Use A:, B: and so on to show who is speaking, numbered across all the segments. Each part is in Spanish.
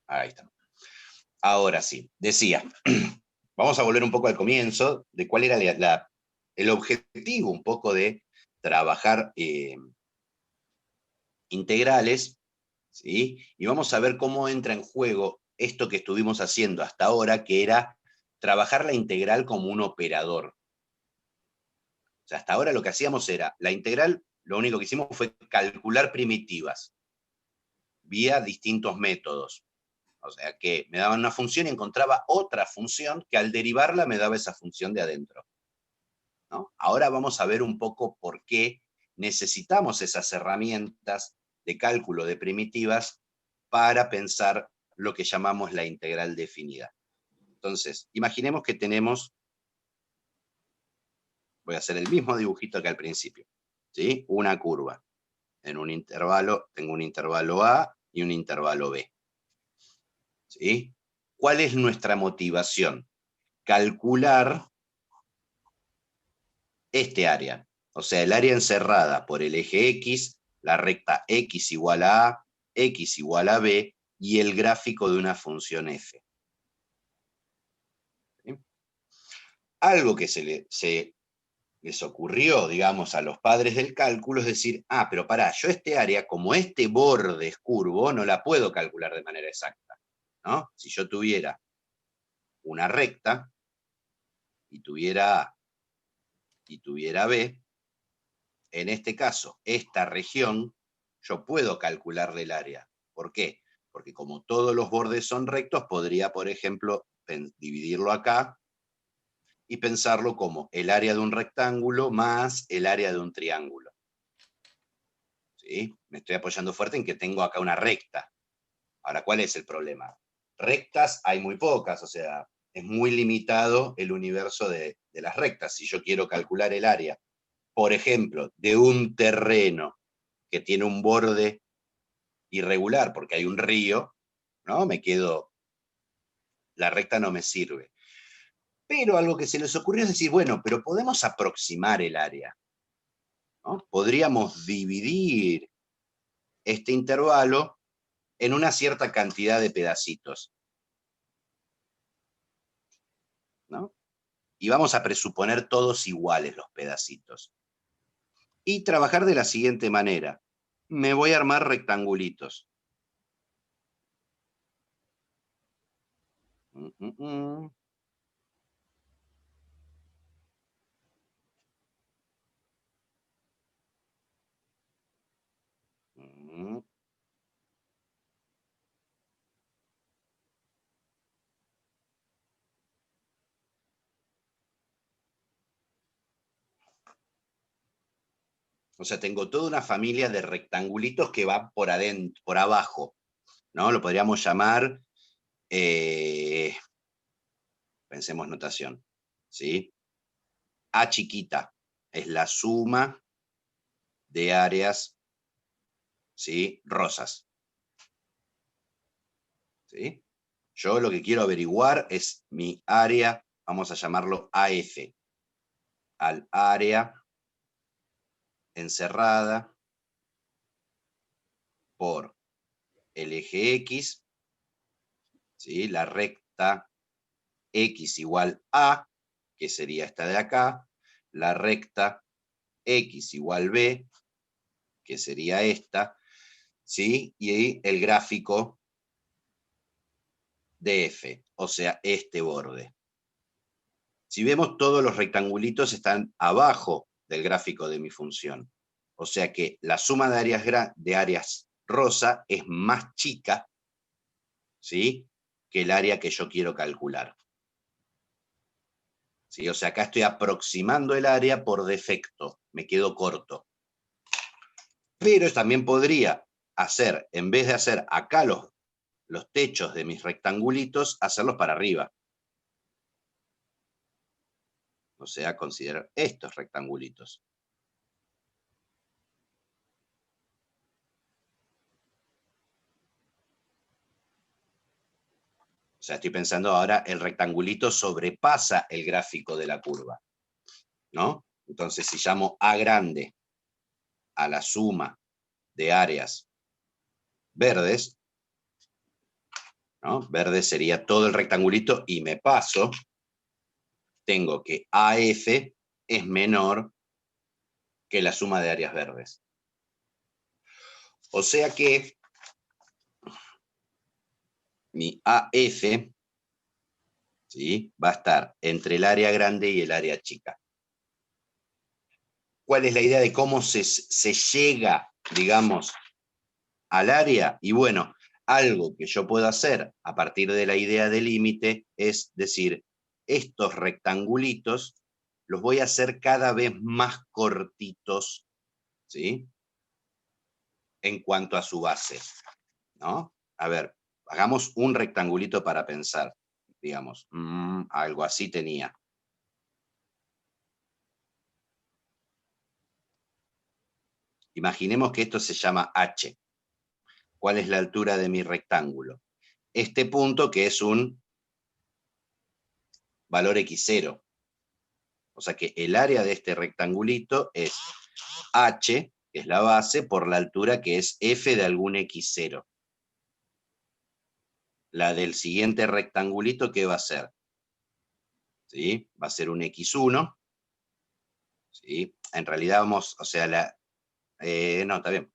A: Ahí está. Ahora sí, decía, vamos a volver un poco al comienzo de cuál era el objetivo un poco de trabajar integrales, ¿sí? Y vamos a ver cómo entra en juego esto que estuvimos haciendo hasta ahora, que era trabajar la integral como un operador. O sea, hasta ahora lo que hacíamos era, la integral, lo único que hicimos fue calcular primitivas vía distintos métodos. O sea, que me daban una función y encontraba otra función que al derivarla me daba esa función de adentro, ¿no? Ahora vamos a ver un poco por qué necesitamos esas herramientas de cálculo de primitivas para pensar lo que llamamos la integral definida. Entonces, imaginemos que tenemos, voy a hacer el mismo dibujito que al principio, ¿sí? Una curva. En un intervalo, tengo un intervalo A y un intervalo B, ¿sí? ¿Cuál es nuestra motivación? Calcular este área, o sea, el área encerrada por el eje X, la recta X igual a A, X igual a B, y el gráfico de una función f. ¿Sí? Algo que se les ocurrió, digamos, a los padres del cálculo es decir, pero pará, yo este área, como este borde es curvo, no la puedo calcular de manera exacta, ¿no? Si yo tuviera una recta y tuviera A y tuviera B, en este caso, esta región, yo puedo calcularle el área. ¿Por qué? Porque como todos los bordes son rectos, podría, por ejemplo, dividirlo acá y pensarlo como el área de un rectángulo más el área de un triángulo. ¿Sí? Me estoy apoyando fuerte en que tengo acá una recta. Ahora, ¿cuál es el problema? Rectas hay muy pocas, o sea, es muy limitado el universo de las rectas. Si yo quiero calcular el área, por ejemplo, de un terreno que tiene un borde irregular porque hay un río, ¿no? La recta no me sirve. Pero algo que se les ocurrió es decir, bueno, pero podemos aproximar el área, ¿no? Podríamos dividir este intervalo en una cierta cantidad de pedacitos, ¿no? Y vamos a presuponer todos iguales los pedacitos. Y trabajar de la siguiente manera. Me voy a armar rectangulitos. O sea, tengo toda una familia de rectangulitos que va por adentro, por abajo, ¿no? Lo podríamos llamar, pensemos notación, ¿sí? A chiquita es la suma de áreas, ¿sí? Rosas, ¿sí? Yo lo que quiero averiguar es mi área, vamos a llamarlo AF, al área encerrada por el eje X, ¿sí? La recta X igual A, que sería esta de acá, la recta X igual B, que sería esta, ¿sí? Y ahí el gráfico de F, o sea, este borde. Si vemos, todos los rectangulitos están abajo del gráfico de mi función. O sea que la suma de áreas rosa es más chica, ¿sí?, que el área que yo quiero calcular. ¿Sí? O sea, acá estoy aproximando el área por defecto, me quedo corto. Pero también podría hacer, en vez de hacer acá los techos de mis rectangulitos, hacerlos para arriba. O sea, considerar estos rectangulitos. O sea, estoy pensando ahora, el rectangulito sobrepasa el gráfico de la curva, ¿no? Entonces, si llamo A grande a la suma de áreas verdes, ¿no? Verde sería todo el rectangulito y me paso, tengo que AF es menor que la suma de áreas verdes. O sea que mi AF, ¿sí?, va a estar entre el área grande y el área chica. ¿Cuál es la idea de cómo se llega, digamos, al área? Y bueno, algo que yo puedo hacer a partir de la idea de límite es decir, estos rectangulitos los voy a hacer cada vez más cortitos, ¿sí?, en cuanto a su base, ¿no? A ver, hagamos un rectangulito para pensar, digamos, algo así tenía. Imaginemos que esto se llama H. ¿Cuál es la altura de mi rectángulo? Este punto que es un valor x0. O sea que el área de este rectangulito es H, que es la base, por la altura que es f de algún x0. La del siguiente rectangulito, ¿qué va a ser? ¿Sí? Va a ser un x1. ¿Sí? En realidad vamos, o sea, no, está bien.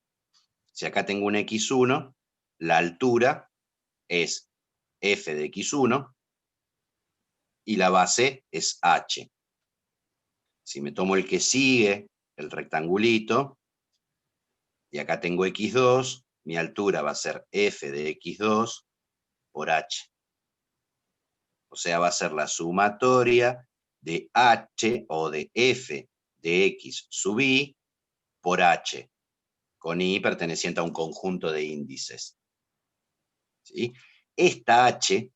A: Si acá tengo un x1, la altura es f de x1 y la base es h. Si me tomo el que sigue, el rectangulito, y acá tengo x2, mi altura va a ser f de x2 por h. O sea, va a ser la sumatoria de h o de f de x sub i por h, con i perteneciente a un conjunto de índices. ¿Sí? Esta h,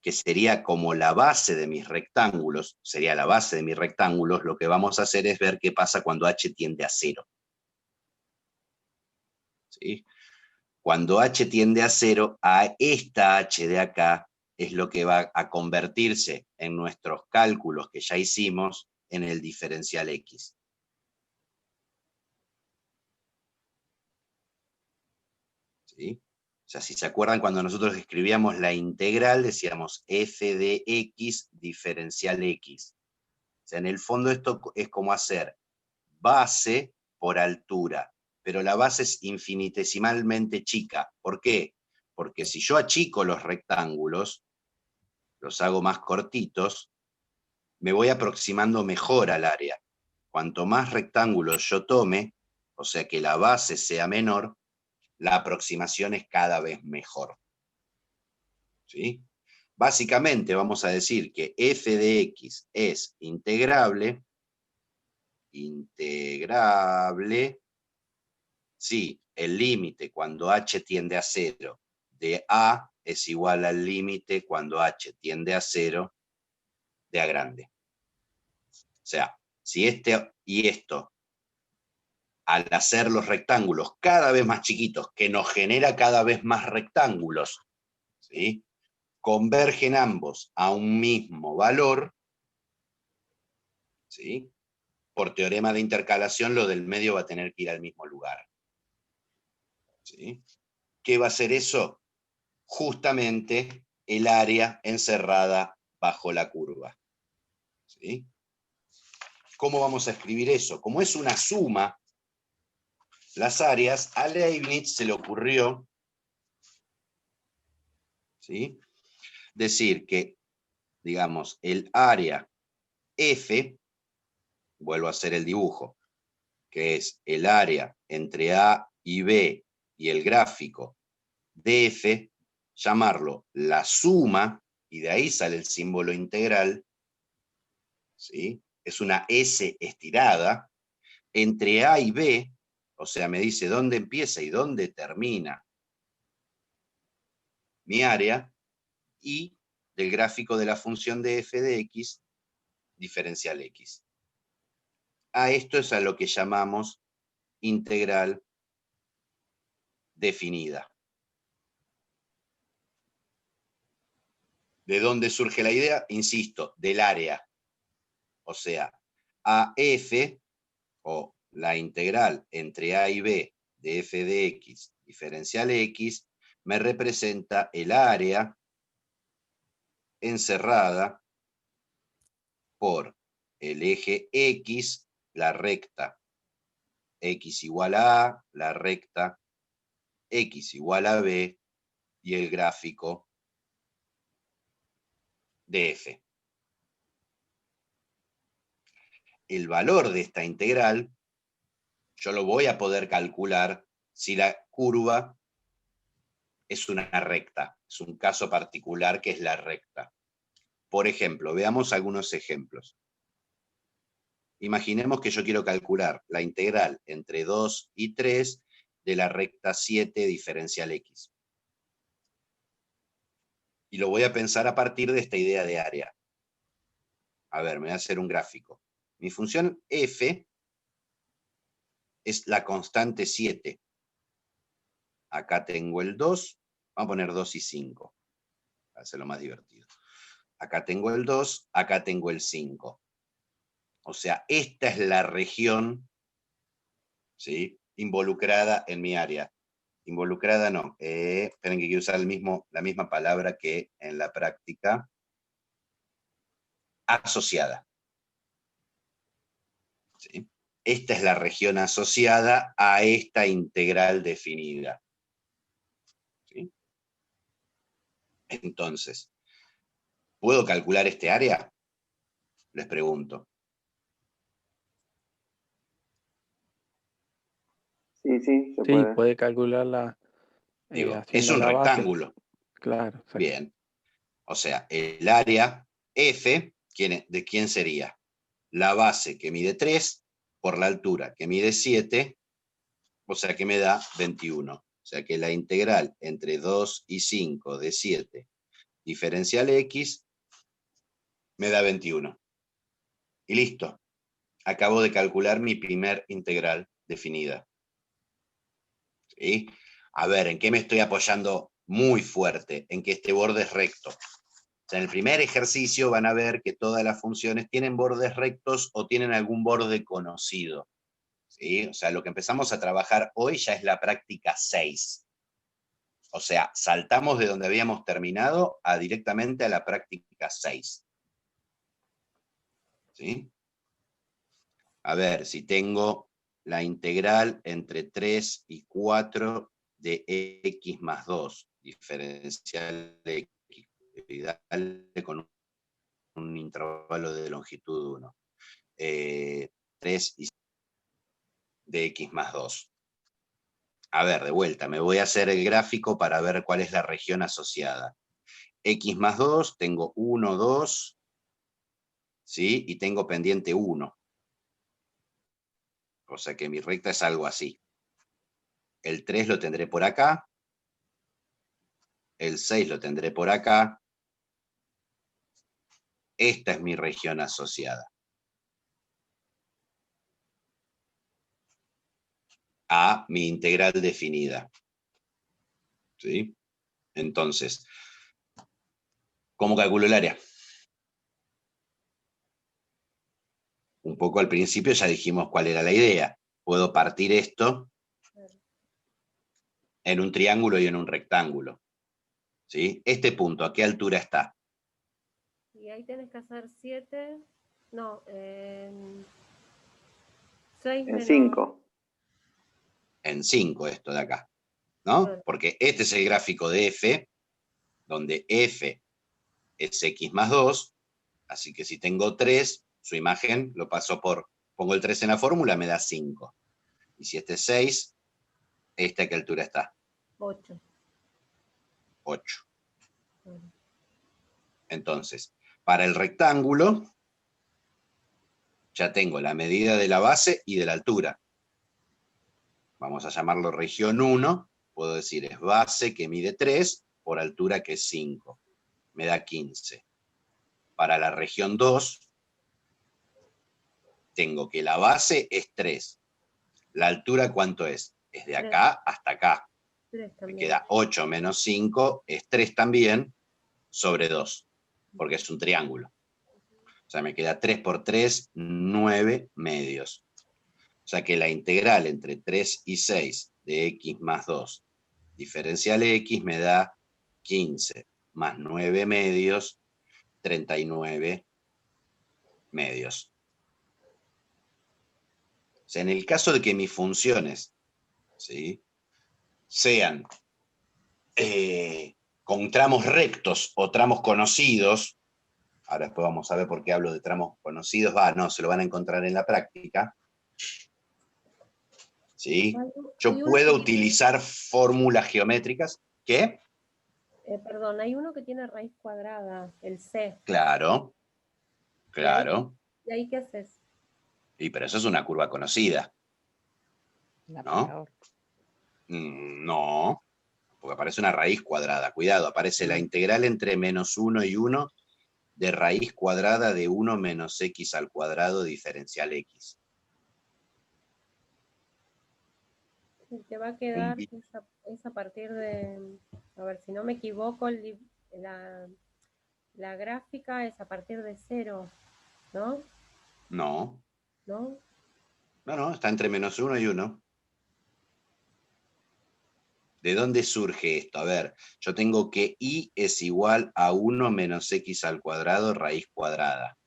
A: que sería como la base de mis rectángulos, sería la base de mis rectángulos, lo que vamos a hacer es ver qué pasa cuando h tiende a 0. ¿Sí? Cuando h tiende a 0, a esta h de acá es lo que va a convertirse en nuestros cálculos que ya hicimos en el diferencial x. ¿Sí? O sea, si se acuerdan, cuando nosotros escribíamos la integral, decíamos f de x diferencial x. O sea, en el fondo esto es como hacer base por altura, pero la base es infinitesimalmente chica. ¿Por qué? Porque si yo achico los rectángulos, los hago más cortitos, me voy aproximando mejor al área. Cuanto más rectángulos yo tome, o sea que la base sea menor, la aproximación es cada vez mejor. ¿Sí? Básicamente vamos a decir que f de x es integrable si el límite cuando h tiende a 0 de a es igual al límite cuando h tiende a 0 de a grande. O sea, si este y esto, al hacer los rectángulos cada vez más chiquitos, que nos genera cada vez más rectángulos, ¿sí?, convergen ambos a un mismo valor, ¿sí?, por teorema de intercalación lo del medio va a tener que ir al mismo lugar. ¿Sí? ¿Qué va a ser eso? Justamente el área encerrada bajo la curva. ¿Sí? ¿Cómo vamos a escribir eso? Como es una suma, las áreas, a Leibniz se le ocurrió, ¿sí?, decir que, digamos, el área F, vuelvo a hacer el dibujo, que es el área entre A y B y el gráfico de F, llamarlo la suma, y de ahí sale el símbolo integral, ¿sí?, es una S estirada, entre A y B, o sea, me dice dónde empieza y dónde termina mi área, y del gráfico de la función de f de x diferencial x. A esto es a lo que llamamos integral definida. ¿De dónde surge la idea? Insisto, del área. O sea, AF, o la integral entre A y B de f de x diferencial x, me representa el área encerrada por el eje X, la recta X igual a A, la recta X igual a B y el gráfico de F. El valor de esta integral yo lo voy a poder calcular si la curva es una recta. Es un caso particular que es la recta. Por ejemplo, veamos algunos ejemplos. Imaginemos que yo quiero calcular la integral entre 2 y 3 de la recta 7 diferencial X. Y lo voy a pensar a partir de esta idea de área. A ver, me voy a hacer un gráfico. Mi función f es la constante 7. Acá tengo el 2, vamos a poner 2 y 5, para hacerlo más divertido. Acá tengo el 2, acá tengo el 5. O sea, esta es la región, ¿sí?, involucrada en mi área. Involucrada no, esperen que quiero usar la misma palabra que en la práctica. Asociada. ¿Sí? Esta es la región asociada a esta integral definida. ¿Sí? Entonces, ¿puedo calcular este área? Les pregunto.
B: Sí, se
C: Sí,
B: puede.
C: puede calcularla
A: Digo, es
C: haciendo
A: un
C: la base.
A: rectángulo.
C: Claro, exacto.
A: Bien. O sea, el área F, ¿de quién sería? La base que mide 3 por la altura que mide 7, o sea que me da 21. O sea que la integral entre 2 y 5 de 7 diferencial X me da 21. Y listo. Acabo de calcular mi primer integral definida. ¿Sí? A ver, ¿en qué me estoy apoyando muy fuerte? En que este borde es recto. O sea, en el primer ejercicio van a ver que todas las funciones tienen bordes rectos o tienen algún borde conocido. ¿Sí? O sea, lo que empezamos a trabajar hoy ya es la práctica 6. O sea, saltamos de donde habíamos terminado directamente a la práctica 6. ¿Sí? A ver, si tengo la integral entre 3 y 4 de x más 2, diferencial de x, dale con un intervalo de longitud 1. 3 y de x más 2. A ver, de vuelta, me voy a hacer el gráfico para ver cuál es la región asociada. X más 2, tengo 1, 2, ¿sí? Y tengo pendiente 1. O sea que mi recta es algo así. El 3 lo tendré por acá. El 6 lo tendré por acá. Esta es mi región asociada a mi integral definida. ¿Sí? Entonces, ¿cómo calculo el área? Un poco al principio ya dijimos cuál era la idea. Puedo partir esto en un triángulo y en un rectángulo. ¿Sí? Este punto, ¿a qué altura está?
D: Y ahí tenés que hacer 7, no, 6
B: En
D: menos
B: 5.
A: En 5 esto de acá, ¿no?
D: Claro.
A: Porque este es el gráfico de F, donde F es X más 2, así que si tengo 3, su imagen lo paso por, pongo el 3 en la fórmula, me da 5. Y si este es 6, ¿esta a qué altura está?
D: 8.
A: 8.
D: Claro.
A: Entonces, para el rectángulo, ya tengo la medida de la base y de la altura. Vamos a llamarlo región 1, puedo decir es base que mide 3 por altura que es 5, me da 15. Para la región 2, tengo que la base es 3. ¿La altura cuánto es? Es de acá hasta acá.
D: 3
A: Me
D: también.
A: queda 8 menos 5, es 3 también, sobre 2, porque es un triángulo. O sea, me queda 3 por 3, 9 medios. O sea que la integral entre 3 y 6 de x más 2 diferencial x me da 15 más 9 medios, 39 medios. O sea, en el caso de que mis funciones, ¿sí?, sean con tramos rectos o tramos conocidos, ahora después vamos a ver por qué hablo de tramos conocidos, no, se lo van a encontrar en la práctica, ¿sí? Yo puedo utilizar fórmulas geométricas, ¿qué?
D: Perdón, hay uno que tiene raíz cuadrada, el C.
A: Claro, claro.
D: ¿Y ahí qué haces?
A: Y pero eso es una curva conocida,
B: La
A: ¿no?
B: peor.
A: No, porque aparece una raíz cuadrada. Cuidado, aparece la integral entre menos 1 y 1 de raíz cuadrada de 1 menos x al cuadrado diferencial x.
D: Te va a quedar es a partir de, a ver, si no me equivoco, la gráfica es a partir de 0, ¿no?
A: No,
D: ¿No?
A: no, está entre menos 1 y 1. ¿De dónde surge esto? A ver, yo tengo que y es igual a 1 menos x al cuadrado raíz cuadrada.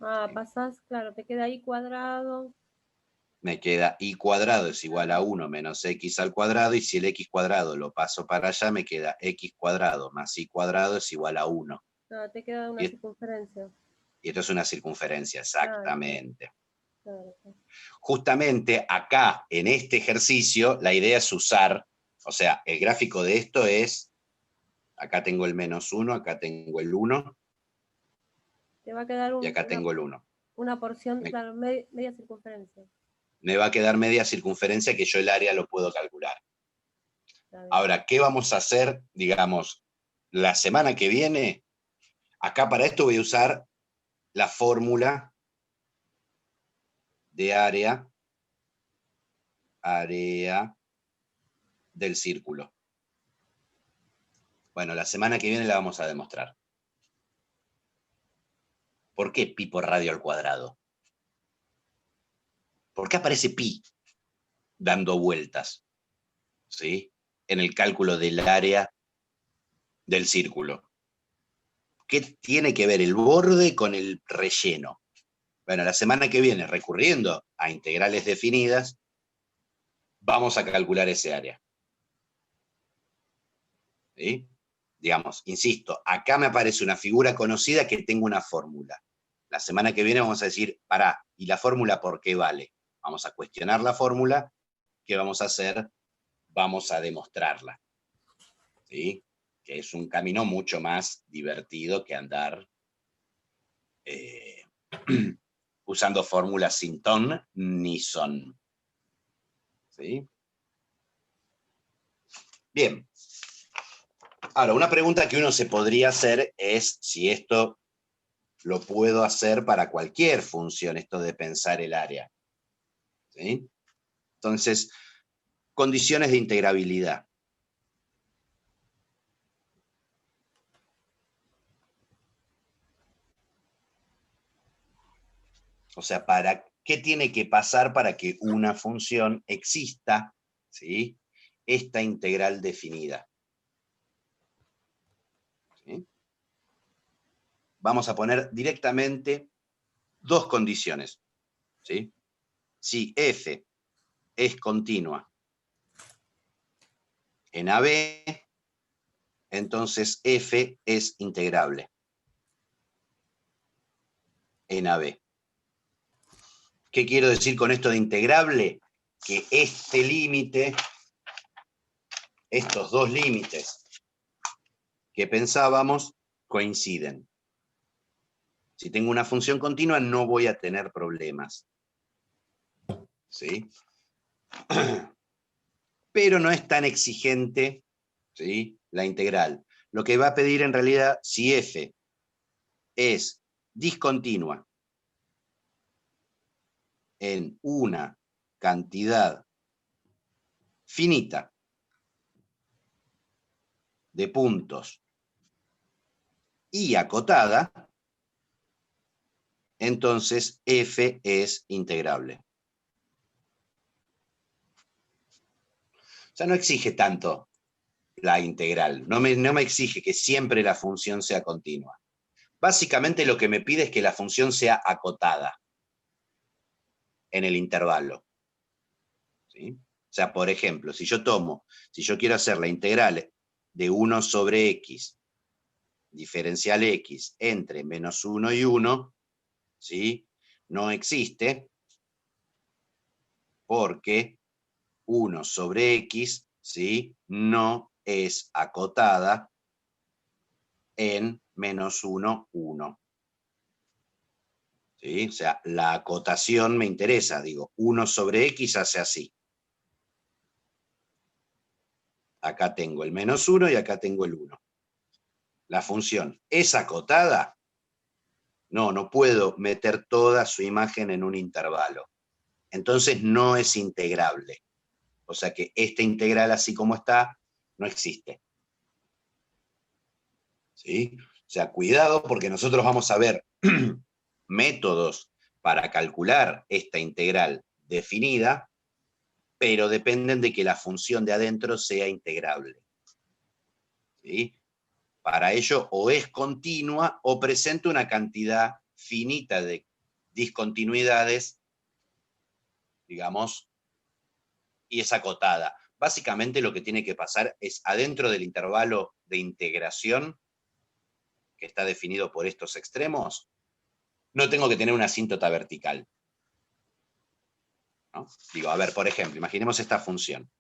D: Ah, pasás, claro, te queda ahí cuadrado.
A: Me queda y cuadrado es igual a 1 menos x al cuadrado, y si el x cuadrado lo paso para allá, me queda x cuadrado más y cuadrado es igual a 1.
D: Ah, te queda una circunferencia.
A: Y esto es una circunferencia, exactamente.
D: Claro.
A: Justamente acá, en este ejercicio, la idea es usar, o sea, el gráfico de esto es, acá tengo el menos 1, acá tengo el 1,
D: te va a quedar
A: y acá tengo el 1.
D: Una porción, claro, media circunferencia.
A: Me va a quedar media circunferencia que yo el área lo puedo calcular. Ahora, ¿qué vamos a hacer, digamos, la semana que viene? Acá para esto voy a usar la fórmula de área del círculo. Bueno, la semana que viene la vamos a demostrar. ¿Por qué pi por radio al cuadrado? ¿Por qué aparece pi dando vueltas? ¿Sí? En el cálculo del área del círculo. ¿Qué tiene que ver el borde con el relleno? Bueno, la semana que viene, recurriendo a integrales definidas, vamos a calcular ese área. ¿Sí? Digamos, insisto, acá me aparece una figura conocida que tengo una fórmula. La semana que viene vamos a decir, pará, ¿y la fórmula por qué vale? Vamos a cuestionar la fórmula. ¿Qué vamos a hacer? Vamos a demostrarla. ¿Sí? Que es un camino mucho más divertido que andar usando fórmulas sin ton ni son. ¿Sí? Bien. Ahora, una pregunta que uno se podría hacer es si esto lo puedo hacer para cualquier función, esto de pensar el área. ¿Sí? Entonces, condiciones de integrabilidad. O sea, ¿qué tiene que pasar para que una función exista? ¿Sí? Esta integral definida. ¿Sí? Vamos a poner directamente dos condiciones. ¿Sí? Si f es continua en AB, entonces f es integrable en AB. ¿Qué quiero decir con esto de integrable? Que este límite, estos dos límites que pensábamos, coinciden. Si tengo una función continua, no voy a tener problemas. ¿Sí? Pero no es tan exigente, ¿sí?, la integral. Lo que va a pedir en realidad, si f es discontinua en una cantidad finita de puntos y acotada, entonces f es integrable. O sea, no exige tanto la integral, no me exige que siempre la función sea continua. Básicamente lo que me pide es que la función sea acotada en el intervalo. ¿Sí? O sea, por ejemplo, si yo quiero hacer la integral de 1 sobre x, diferencial x, entre menos 1 y 1, ¿sí? No existe porque 1 sobre x, ¿sí? No es acotada en menos 1, 1. ¿Sí? O sea, la acotación me interesa, digo, 1 sobre x hace así. Acá tengo el menos 1 y acá tengo el 1. ¿La función es acotada? No, no puedo meter toda su imagen en un intervalo. Entonces no es integrable. O sea que esta integral así como está, no existe. ¿Sí? O sea, cuidado porque nosotros vamos a ver métodos para calcular esta integral definida, pero dependen de que la función de adentro sea integrable. ¿Sí? Para ello, o es continua o presenta una cantidad finita de discontinuidades, digamos, y es acotada. Básicamente lo que tiene que pasar es adentro del intervalo de integración, que está definido por estos extremos, no tengo que tener una asíntota vertical. ¿No? Digo, a ver, por ejemplo, imaginemos esta función.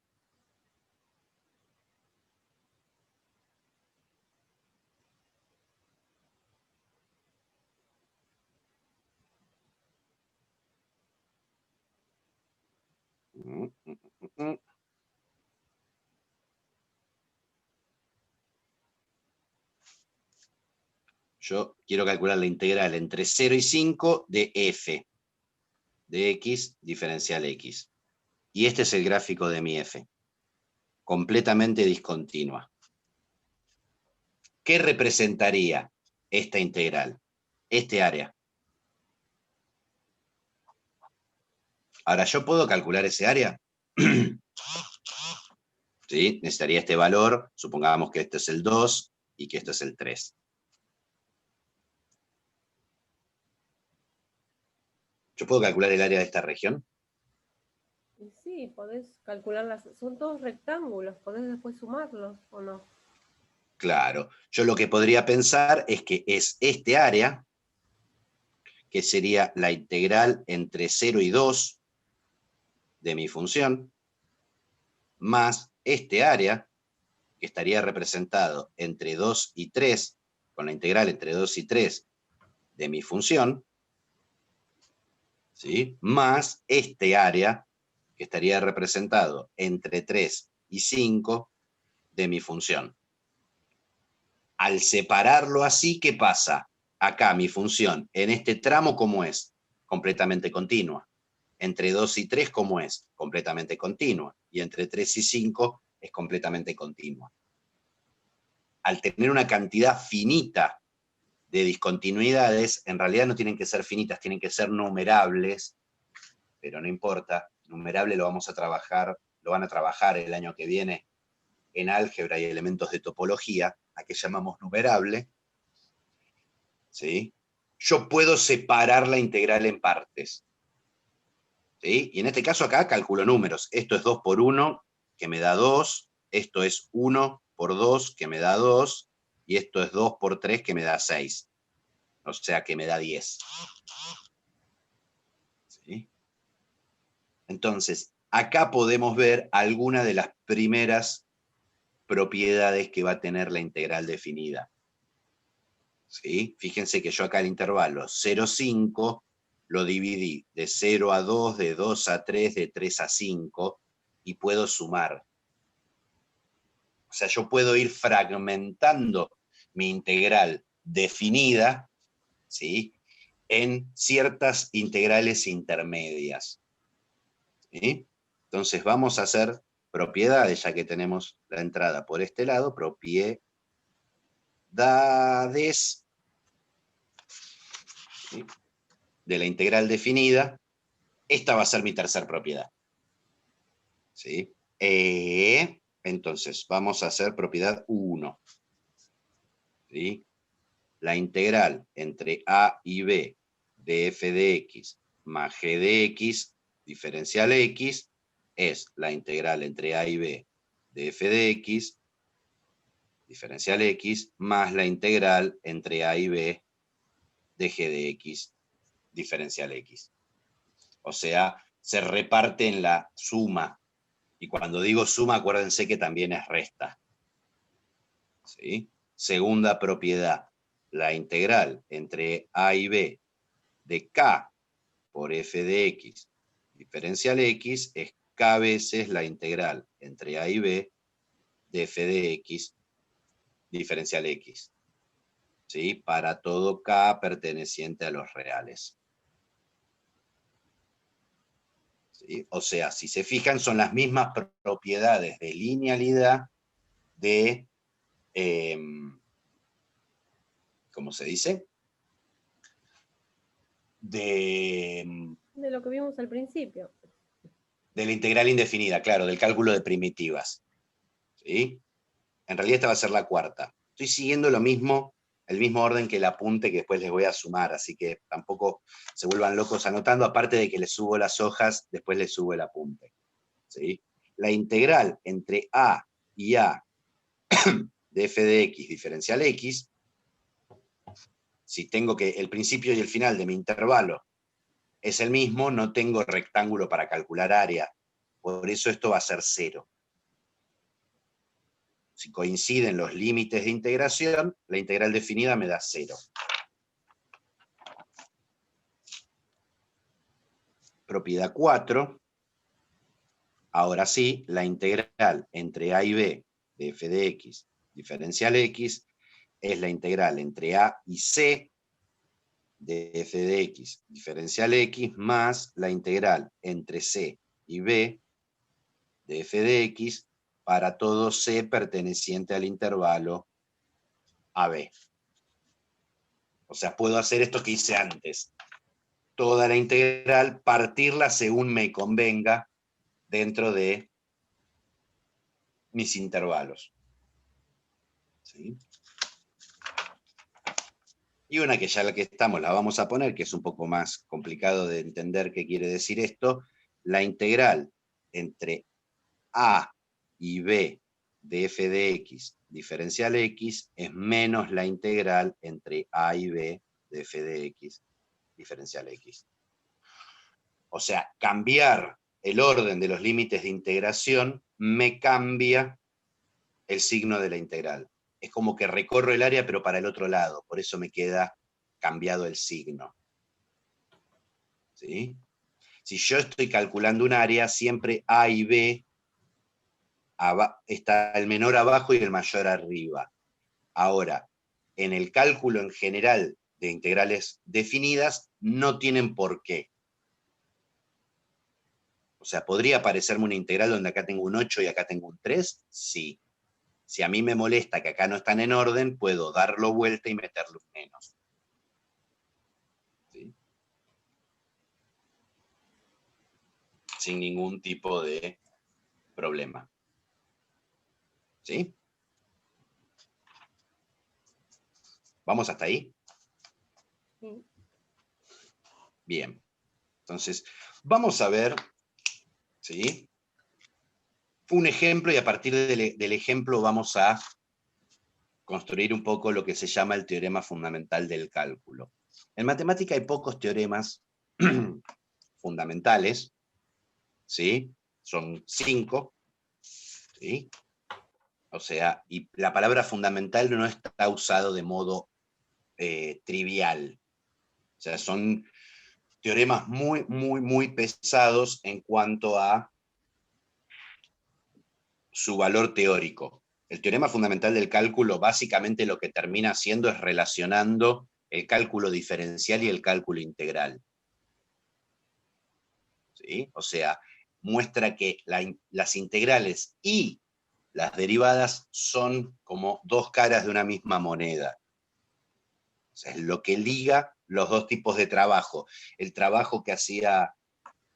A: Yo quiero calcular la integral entre 0 y 5 de f de x diferencial x. Y este es el gráfico de mi f, completamente discontinua. ¿Qué representaría esta integral? Este área. Ahora, ¿yo puedo calcular ese área? ¿Sí? Necesitaría este valor, supongamos que este es el 2 y que este es el 3. ¿Yo puedo calcular el área de esta región?
D: Y sí, podés calcularlas, son todos rectángulos, podés después sumarlos, ¿o no?
A: Claro, yo lo que podría pensar es que es este área, que sería la integral entre 0 y 2 de mi función, más este área, que estaría representado entre 2 y 3, con la integral entre 2 y 3 de mi función, ¿sí? Más este área, que estaría representado entre 3 y 5 de mi función. Al separarlo así, ¿qué pasa? Acá mi función, en este tramo, ¿cómo es? Completamente continua. Entre 2 y 3, ¿cómo es? Completamente continua. Y entre 3 y 5 es completamente continua. Al tener una cantidad finita de discontinuidades, en realidad no tienen que ser finitas, tienen que ser numerables, pero no importa, numerable lo vamos a trabajar, lo van a trabajar el año que viene en álgebra y elementos de topología, a que llamamos numerable, ¿sí? Yo puedo separar la integral en partes, ¿sí? Y en este caso acá calculo números. Esto es 2 por 1, que me da 2. Esto es 1 por 2, que me da 2. Y esto es 2 por 3, que me da 6. O sea, que me da 10. ¿Sí? Entonces, acá podemos ver algunas de las primeras propiedades que va a tener la integral definida. ¿Sí? Fíjense que yo acá el intervalo 0, 5 lo dividí de 0 a 2, de 2 a 3, de 3 a 5, y puedo sumar. O sea, yo puedo ir fragmentando mi integral definida, ¿sí?, en ciertas integrales intermedias. ¿Sí? Entonces vamos a hacer propiedades, ya que tenemos la entrada por este lado, propiedades, ¿sí?, de la integral definida. Esta va a ser mi tercera propiedad. ¿Sí? Entonces, vamos a hacer propiedad 1. ¿Sí? La integral entre a y b de f de x más g de x diferencial x es la integral entre a y b de f de x diferencial x más la integral entre a y b de g de x diferencial x. O sea, se reparte en la suma. Y cuando digo suma, acuérdense que también es resta. ¿Sí? Segunda propiedad. La integral entre a y b de k por f de x diferencial x es k veces la integral entre a y b de f de x diferencial x. ¿Sí? Para todo k perteneciente a los reales. ¿Sí? O sea, si se fijan, son las mismas propiedades de linealidad de, ¿cómo se dice? De
D: lo que vimos al principio.
A: De la integral indefinida, claro, del cálculo de primitivas. ¿Sí? En realidad esta va a ser la cuarta. Estoy siguiendo lo mismo, el mismo orden que el apunte que después les voy a sumar, así que tampoco se vuelvan locos anotando, aparte de que les subo las hojas, después les subo el apunte. ¿Sí? La integral entre a y a de f de x diferencial x, si tengo que el principio y el final de mi intervalo es el mismo, no tengo rectángulo para calcular área, por eso esto va a ser 0. Si coinciden los límites de integración, la integral definida me da 0. Propiedad 4. Ahora sí, la integral entre a y b de f de x diferencial x es la integral entre a y c de f de x diferencial x más la integral entre c y b de f de x para todo c perteneciente al intervalo AB. O sea, puedo hacer esto que hice antes. Toda la integral, partirla según me convenga dentro de mis intervalos. ¿Sí? Y una que ya la que estamos la vamos a poner, que es un poco más complicado de entender qué quiere decir esto, la integral entre a y b de f de x diferencial x es menos la integral entre a y b de f de x diferencial x. O sea, cambiar el orden de los límites de integración me cambia el signo de la integral. Es como que recorro el área pero para el otro lado, por eso me queda cambiado el signo. ¿Sí? Si yo estoy calculando un área, siempre A y B está el menor abajo y el mayor arriba. Ahora, en el cálculo en general de integrales definidas, no tienen por qué. O sea, ¿podría aparecerme una integral donde acá tengo un 8 y acá tengo un 3? Sí. Si a mí me molesta que acá no están en orden, puedo darlo vuelta y meterle un menos. ¿Sí? Sin ningún tipo de problema. ¿Sí? ¿Vamos hasta ahí?
D: Sí.
A: Bien. Entonces, vamos a ver, ¿sí? Un ejemplo y a partir del ejemplo vamos a construir un poco lo que se llama el teorema fundamental del cálculo. En matemática hay pocos teoremas fundamentales, ¿sí? Son 5, ¿sí? O sea, y la palabra fundamental no está usado de modo trivial. O sea, son teoremas muy, muy, muy pesados en cuanto a su valor teórico. El teorema fundamental del cálculo básicamente lo que termina haciendo es relacionando el cálculo diferencial y el cálculo integral. ¿Sí? O sea, muestra que las integrales y las derivadas son como dos caras de una misma moneda. O sea, es lo que liga los dos tipos de trabajo. El trabajo que hacía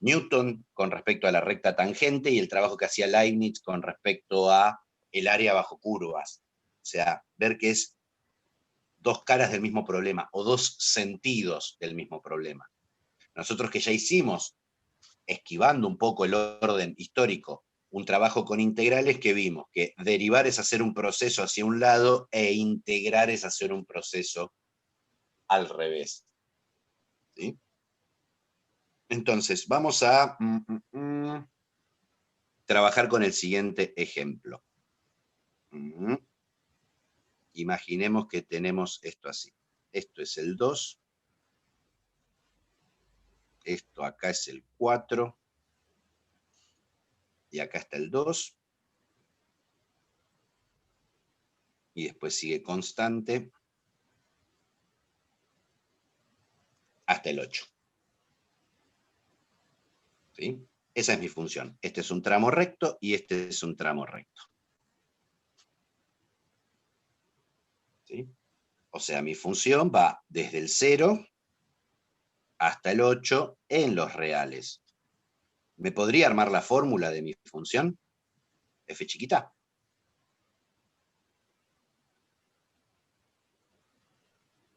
A: Newton con respecto a la recta tangente y el trabajo que hacía Leibniz con respecto a el área bajo curvas. O sea, ver que es dos caras del mismo problema o dos sentidos del mismo problema. Nosotros que ya hicimos, esquivando un poco el orden histórico, un trabajo con integrales, que vimos que derivar es hacer un proceso hacia un lado e integrar es hacer un proceso al revés. ¿Sí? Entonces, vamos a trabajar con el siguiente ejemplo. Imaginemos que tenemos esto así. Esto es el 2. Esto acá es el 4. Y acá está el 2. Y después sigue constante hasta el 8. ¿Sí? Esa es mi función. Este es un tramo recto y este es un tramo recto. ¿Sí? O sea, mi función va desde el 0 hasta el 8 en los reales. ¿Me podría armar la fórmula de mi función? F chiquita.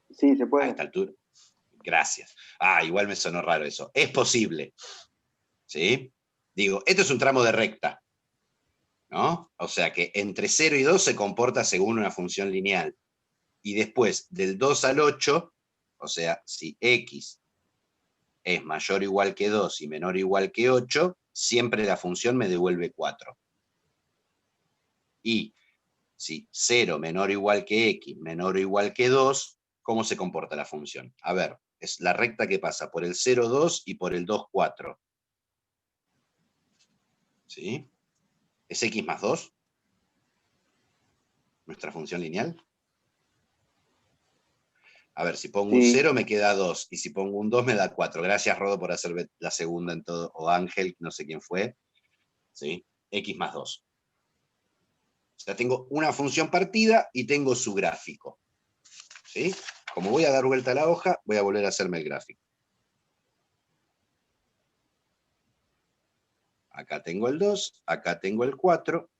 E: Sí, se puede.
A: A esta altura. Gracias. Igual me sonó raro eso. Es posible. ¿Sí? Digo, esto es un tramo de recta, ¿no? O sea que entre 0 y 2 se comporta según una función lineal. Y después, del 2 al 8, o sea, si x es mayor o igual que 2 y menor o igual que 8, siempre la función me devuelve 4. Y si 0 menor o igual que x, menor o igual que 2, ¿cómo se comporta la función? A ver, es la recta que pasa por el 0, 2 y por el 2, 4. ¿Sí? ¿Es x más 2? Nuestra función lineal. A ver, si pongo un 0 me queda 2, y si pongo un 2 me da 4. Gracias, Rodo, por hacer la segunda en todo, o Ángel, no sé quién fue. ¿Sí? X más 2. O sea, tengo una función partida y tengo su gráfico. ¿Sí? Como voy a dar vuelta a la hoja, voy a volver a hacerme el gráfico. Acá tengo el 2, acá tengo el 4,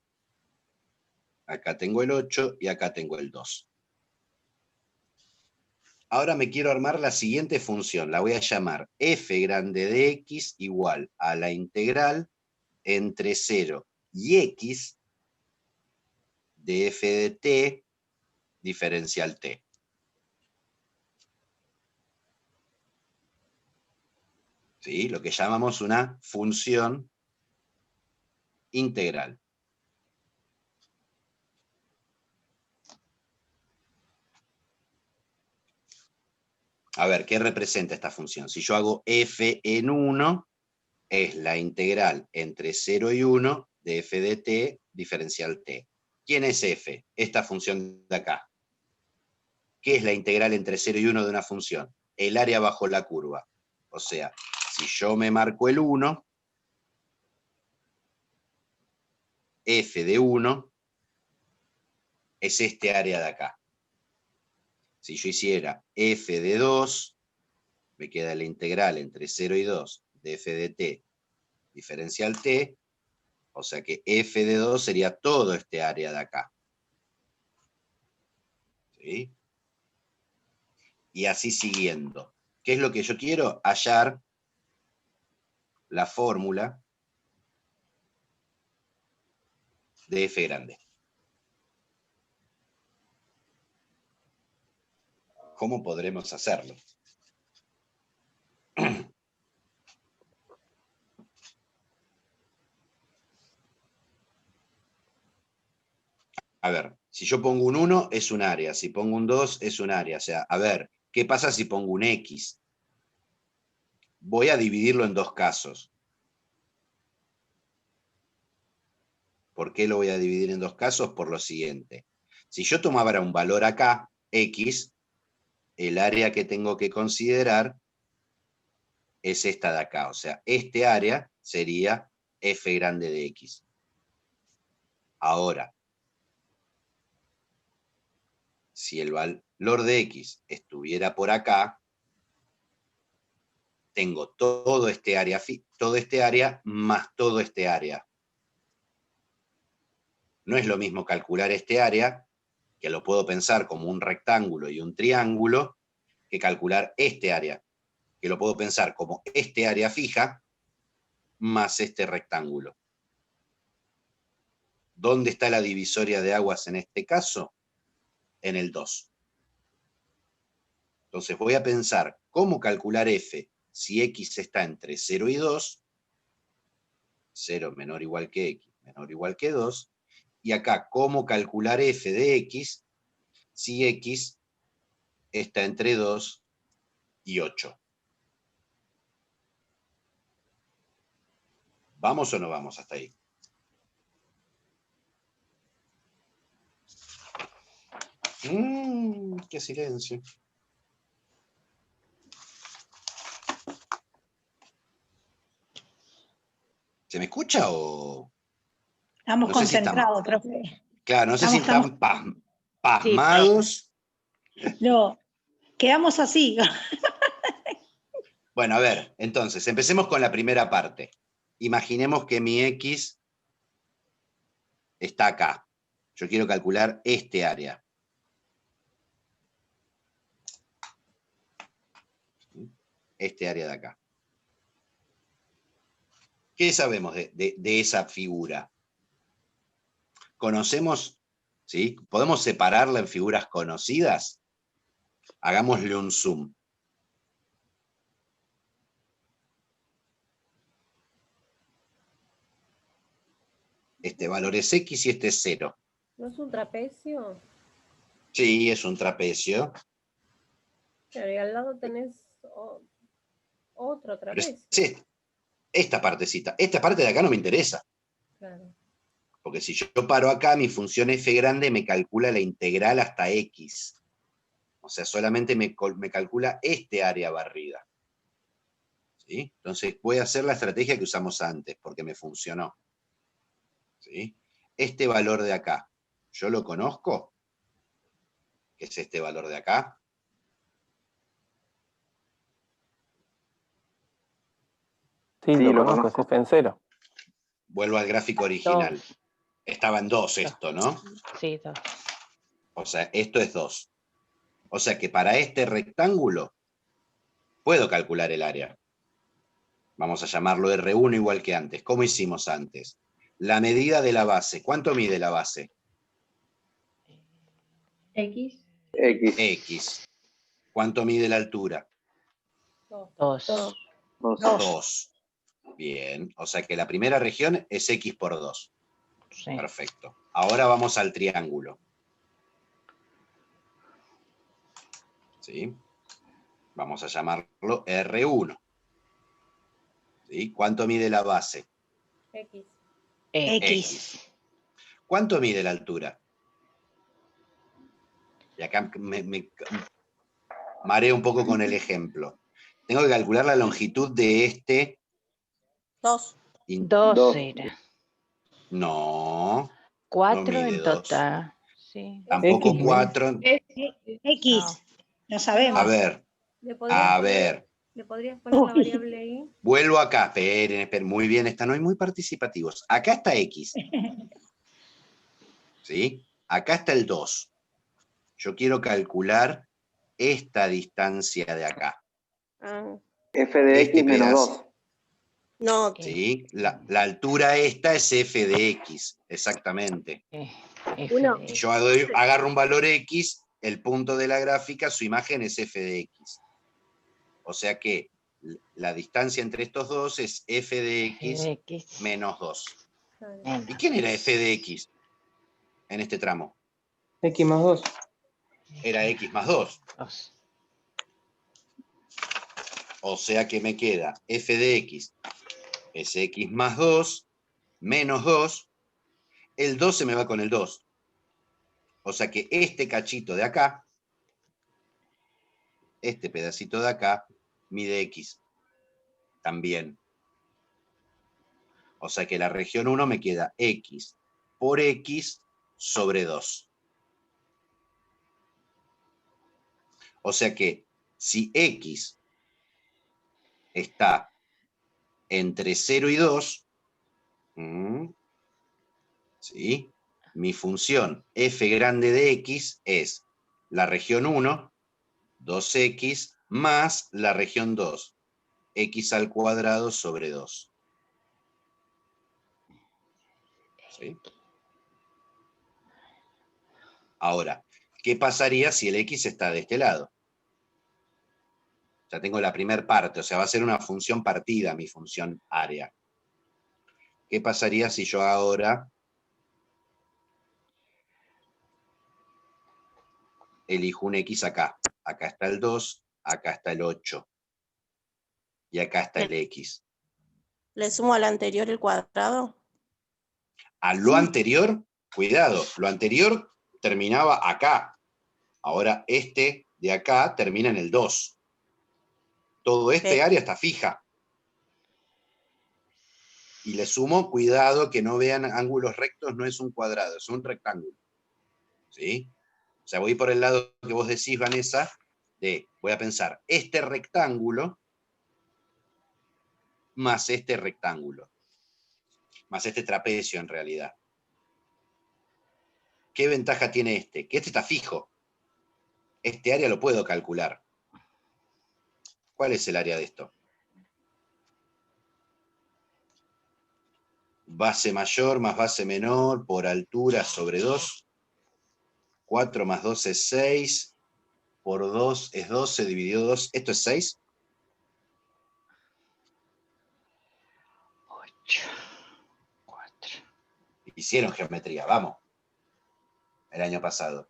A: acá tengo el 8 y acá tengo el 2. Ahora me quiero armar la siguiente función. La voy a llamar f grande de x igual a la integral entre 0 y x de f de t diferencial t. ¿Sí? Lo que llamamos una función integral. A ver, ¿qué representa esta función? Si yo hago f en 1, es la integral entre 0 y 1 de f de t diferencial t. ¿Quién es f? Esta función de acá. ¿Qué es la integral entre 0 y 1 de una función? El área bajo la curva. O sea, si yo me marco el 1, f de 1 es este área de acá. Si yo hiciera f de 2, me queda la integral entre 0 y 2 de f de t diferencial t, o sea que f de 2 sería todo este área de acá. ¿Sí? Y así siguiendo. ¿Qué es lo que yo quiero? Hallar la fórmula de f grande. ¿Cómo podremos hacerlo? A ver, si yo pongo un 1 es un área, si pongo un 2 es un área. O sea, a ver, ¿qué pasa si pongo un x? Voy a dividirlo en dos casos. ¿Por qué lo voy a dividir en dos casos? Por lo siguiente. Si yo tomara un valor acá, x, el área que tengo que considerar es esta de acá. O sea, este área sería f grande de x. Ahora, si el valor de x estuviera por acá, tengo todo este área más todo este área. No es lo mismo calcular este área, que lo puedo pensar como un rectángulo y un triángulo, que calcular este área, que lo puedo pensar como este área fija más este rectángulo. ¿Dónde está la divisoria de aguas en este caso? En el 2. Entonces voy a pensar cómo calcular f si x está entre 0 y 2, 0 menor o igual que x menor o igual que 2, y acá cómo calcular f de x si x está entre 2 y 8. ¿Vamos o no vamos hasta ahí? ¡Qué silencio! ¿Se me escucha o...?
B: Estamos
A: No sé si
B: concentrados, profe.
A: Claro, no sé si están pasmados.
B: No, quedamos así.
A: Bueno, a ver, entonces, empecemos con la primera parte. Imaginemos que mi x está acá. Yo quiero calcular este área. Este área de acá. ¿Qué sabemos de esa figura? ¿Conocemos? ¿Sí? ¿Podemos separarla en figuras conocidas? Hagámosle un zoom. Este valor es x y este es 0.
D: ¿No es un trapecio?
A: Sí, es un trapecio.
D: Claro, y al lado tenés otro
A: Pero
D: trapecio.
A: sí, esta partecita. Esta parte de acá no me interesa.
D: Claro.
A: Porque si yo paro acá, mi función f grande me calcula la integral hasta x. O sea, solamente me calcula este área barrida. ¿Sí? Entonces voy a hacer la estrategia que usamos antes, porque me funcionó. ¿Sí? Este valor de acá, ¿yo lo conozco? ¿Qué es este valor de acá?
C: Sí,
E: Sí,
C: lo
E: lo
C: conozco, es
E: conozco.
C: f en 0.
A: Vuelvo al gráfico original.
F: 2.
A: Estaba en 2 esto, ¿no?
F: Sí, 2.
A: O sea, esto es 2. O sea que para este rectángulo puedo calcular el área. Vamos a llamarlo R1 igual que antes. ¿Cómo hicimos antes? La medida de la base. ¿Cuánto mide la base?
G: X.
E: X.
A: X. ¿Cuánto mide la altura?
F: 2.
E: 2.
A: 2. Bien. O sea que la primera región es X por 2.
F: Sí.
A: Perfecto. Ahora vamos al triángulo. ¿Sí? Vamos a llamarlo R1. ¿Sí? ¿Cuánto mide la base?
D: X.
B: X.
A: ¿Cuánto mide la altura? Y acá me mareo un poco con el ejemplo. Tengo que calcular la longitud de este...
G: 2.
F: 2
E: Dos.
F: era.
A: No,
F: 4
A: mide
F: en
A: 2.
F: total. Sí.
A: Tampoco
C: X, ¿no?
A: 4.
B: X. No sabemos.
A: A ver,
D: ¿Le podrías,
A: a ver.
D: ¿Le podrías poner la
B: Uy.
D: variable ahí?
A: Vuelvo acá. Esperen. Muy bien, están hoy muy participativos. Acá está X. ¿Sí? Acá está el 2. Yo quiero calcular esta distancia de acá.
G: Ah,
E: F de
A: Este
E: X menos
A: pedazo.
E: 2.
G: no,
A: ¿Sí? La altura esta es f de x, exactamente.
F: F
G: Uno.
F: de
A: Si yo agarro un valor x, el punto de la gráfica, su imagen es f de x. O sea que la distancia entre estos dos es f de x
F: X.
A: menos 2.
D: Claro.
A: ¿Y quién era f de x en este tramo?
C: X más 2.
A: Era x más 2.
F: 2.
A: O sea que me queda f de x es x más 2 menos 2. El 2 se me va con el 2. O sea que este cachito de acá, este pedacito de acá, mide x también. O sea que la región 1 me queda x por x sobre 2. O sea que si x está entre 0 y 2, ¿sí? Mi función f grande de x es la región 1, 2x, más la región 2, x al cuadrado sobre 2. ¿Sí? Ahora, ¿qué pasaría si el x está de este lado? Ya tengo la primera parte, o sea, va a ser una función partida mi función área. ¿Qué pasaría si yo ahora elijo un x acá? Acá está el 2, acá está el 8. Y acá está el x.
G: ¿Le sumo al anterior el cuadrado?
A: A lo anterior, cuidado, lo anterior terminaba acá. Ahora este de acá termina en el 2. Todo este área está fija. Y le sumo, cuidado, que no vean ángulos rectos, no es un cuadrado, es un rectángulo. ¿Sí? O sea, voy por el lado que vos decís, Vanessa, voy a pensar, este rectángulo más este rectángulo, más este trapecio en realidad. ¿Qué ventaja tiene este? Que este está fijo. Este área lo puedo calcular. ¿Cuál es el área de esto? Base mayor más base menor por altura sobre 2. 4 más 2 es 6. Por 2 es 12, dividido 2. ¿Esto es 6?
F: 8, 4.
A: Hicieron geometría, vamos. El año pasado.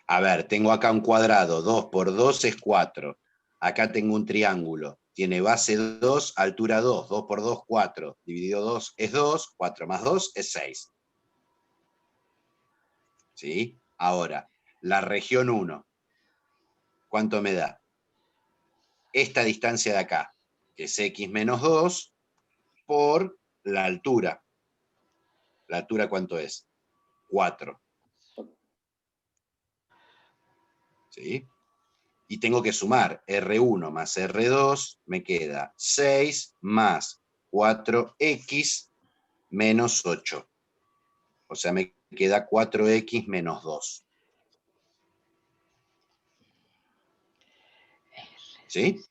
A: A ver, tengo acá un cuadrado. 2 por 2 es 4. Acá tengo un triángulo. Tiene base 2, altura 2. 2 por 2, 4. Dividido 2 es 2. 4 más 2 es 6. ¿Sí? Ahora, la región 1. ¿Cuánto me da? Esta distancia de acá, que es x menos 2, por la altura. ¿La altura cuánto es? 4. ¿Sí? Y tengo que sumar R1 más R2, me queda 6 más 4x menos 8. O sea, me queda 4x menos 2. ¿Sí?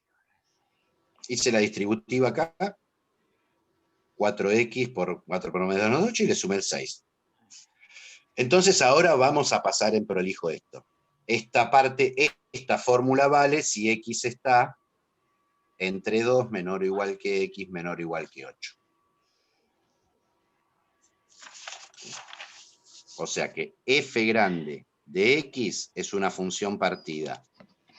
A: Hice la distributiva acá. 4x por 4 por menos 8 y le sumé el 6. Entonces ahora vamos a pasar en prolijo esto. Esta parte, esta fórmula vale si x está entre 2 menor o igual que x menor o igual que 8. O sea que f grande de x es una función partida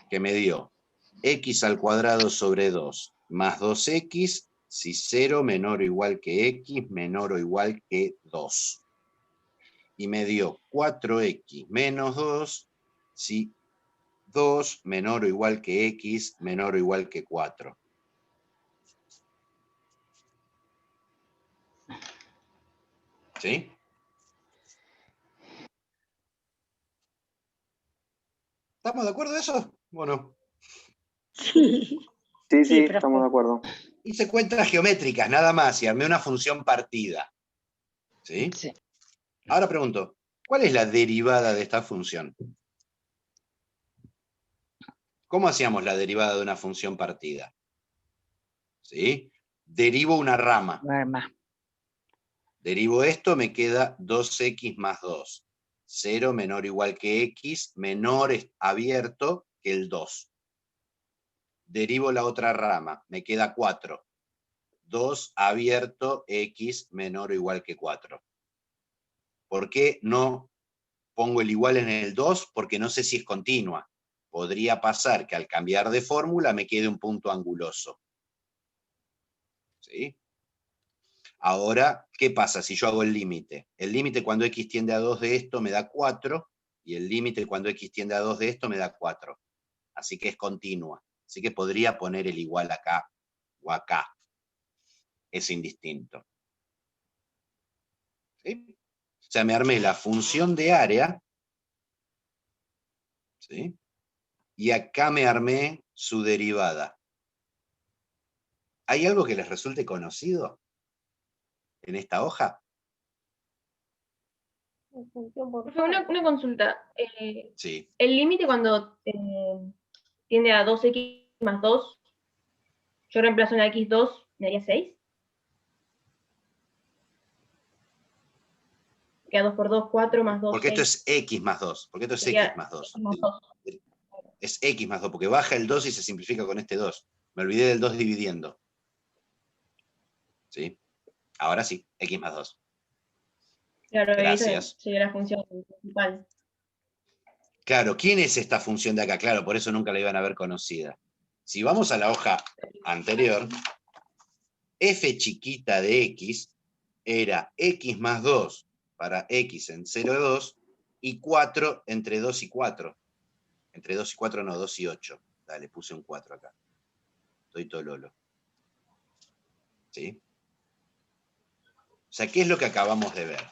A: que me dio x al cuadrado sobre 2 más 2x si 0 menor o igual que x menor o igual que 2. Y me dio 4x menos 2 si 2 menor o igual que x menor o igual que 4. ¿Sí? ¿Estamos de acuerdo en eso? Bueno.
B: Sí,
E: Sí,
B: sí,
E: estamos de acuerdo.
A: Hice cuentas geométricas, nada más, y armé una función partida. ¿Sí?
F: Sí.
A: Ahora pregunto, ¿cuál es la derivada de esta función? ¿Cómo hacíamos la derivada de una función partida? ¿Sí? Derivo una rama. Derivo esto, me queda 2x más 2. 0 menor o igual que x, menor abierto que el 2. Derivo la otra rama, me queda 4. 2 abierto, x menor o igual que 4. ¿Por qué no pongo el igual en el 2? Porque no sé si es continua. Podría pasar que al cambiar de fórmula me quede un punto anguloso. ¿Sí? Ahora, ¿qué pasa si yo hago el límite? El límite cuando x tiende a 2 de esto me da 4, y el límite cuando x tiende a 2 de esto me da 4. Así que es continua. Así que podría poner el igual acá o acá. Es indistinto. ¿Sí? O sea, me armé la función de área, ¿sí? y acá me armé su derivada. ¿Hay algo que les resulte conocido en esta hoja?
B: Profe, una consulta.
A: Sí.
B: El límite cuando tiende a 2x más 2, yo reemplazo en la x2, me daría 6. Queda 2 por 2, 4 más 2,
A: Porque esto
B: 6.
A: es x más 2. Porque esto es
B: Sería
A: x más 2.
B: X más 2.
A: Es x más 2, porque baja el 2 y se simplifica con este 2. Me olvidé del 2 dividiendo. ¿Sí? Ahora sí, x más 2.
B: Claro,
A: Gracias.
B: esa sería la función principal.
A: Claro, ¿quién es esta función de acá? Claro, por eso nunca la iban a ver conocida. Si vamos a la hoja anterior, f chiquita de x era x más 2 para x en 0 y 2, y 4 entre 2 y 4. Entre 2 y 4 no, 2 y 8. Dale, puse un 4 acá. Estoy tololo. ¿Sí? O sea, ¿qué es lo que acabamos de ver?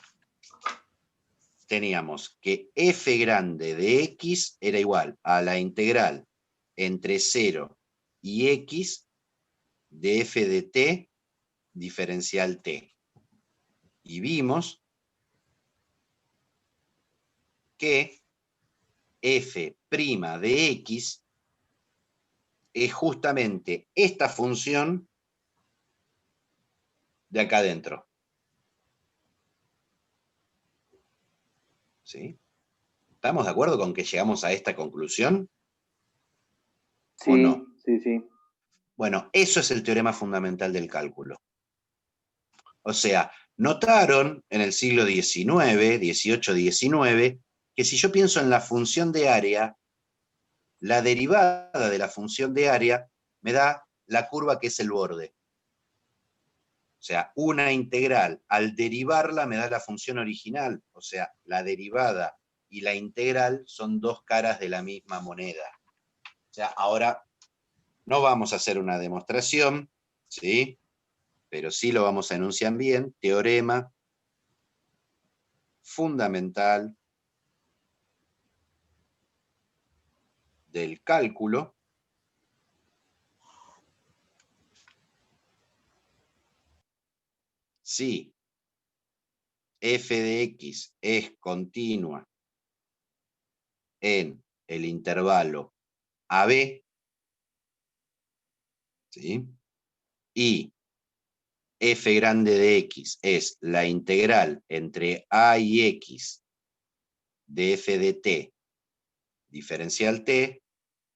A: Teníamos que f grande de x era igual a la integral entre 0 y x de f de t diferencial t. Y vimos que f' de x es justamente esta función de acá adentro. ¿Sí? ¿Estamos de acuerdo con que llegamos a esta conclusión?
E: Sí,
A: ¿O no?
E: sí, sí.
A: Bueno, eso es el teorema fundamental del cálculo. O sea, notaron en el siglo XIX, XVIII, XIX, que si yo pienso en la función de área, la derivada de la función de área me da la curva que es el borde. O sea, una integral, al derivarla me da la función original. O sea, la derivada y la integral son dos caras de la misma moneda. O sea, ahora no vamos a hacer una demostración, ¿sí? Pero sí lo vamos a enunciar bien. Teorema fundamental del cálculo. Si f de x es continua en el intervalo AB, ¿sí? Y f grande de x es la integral entre a y x de f de t diferencial t,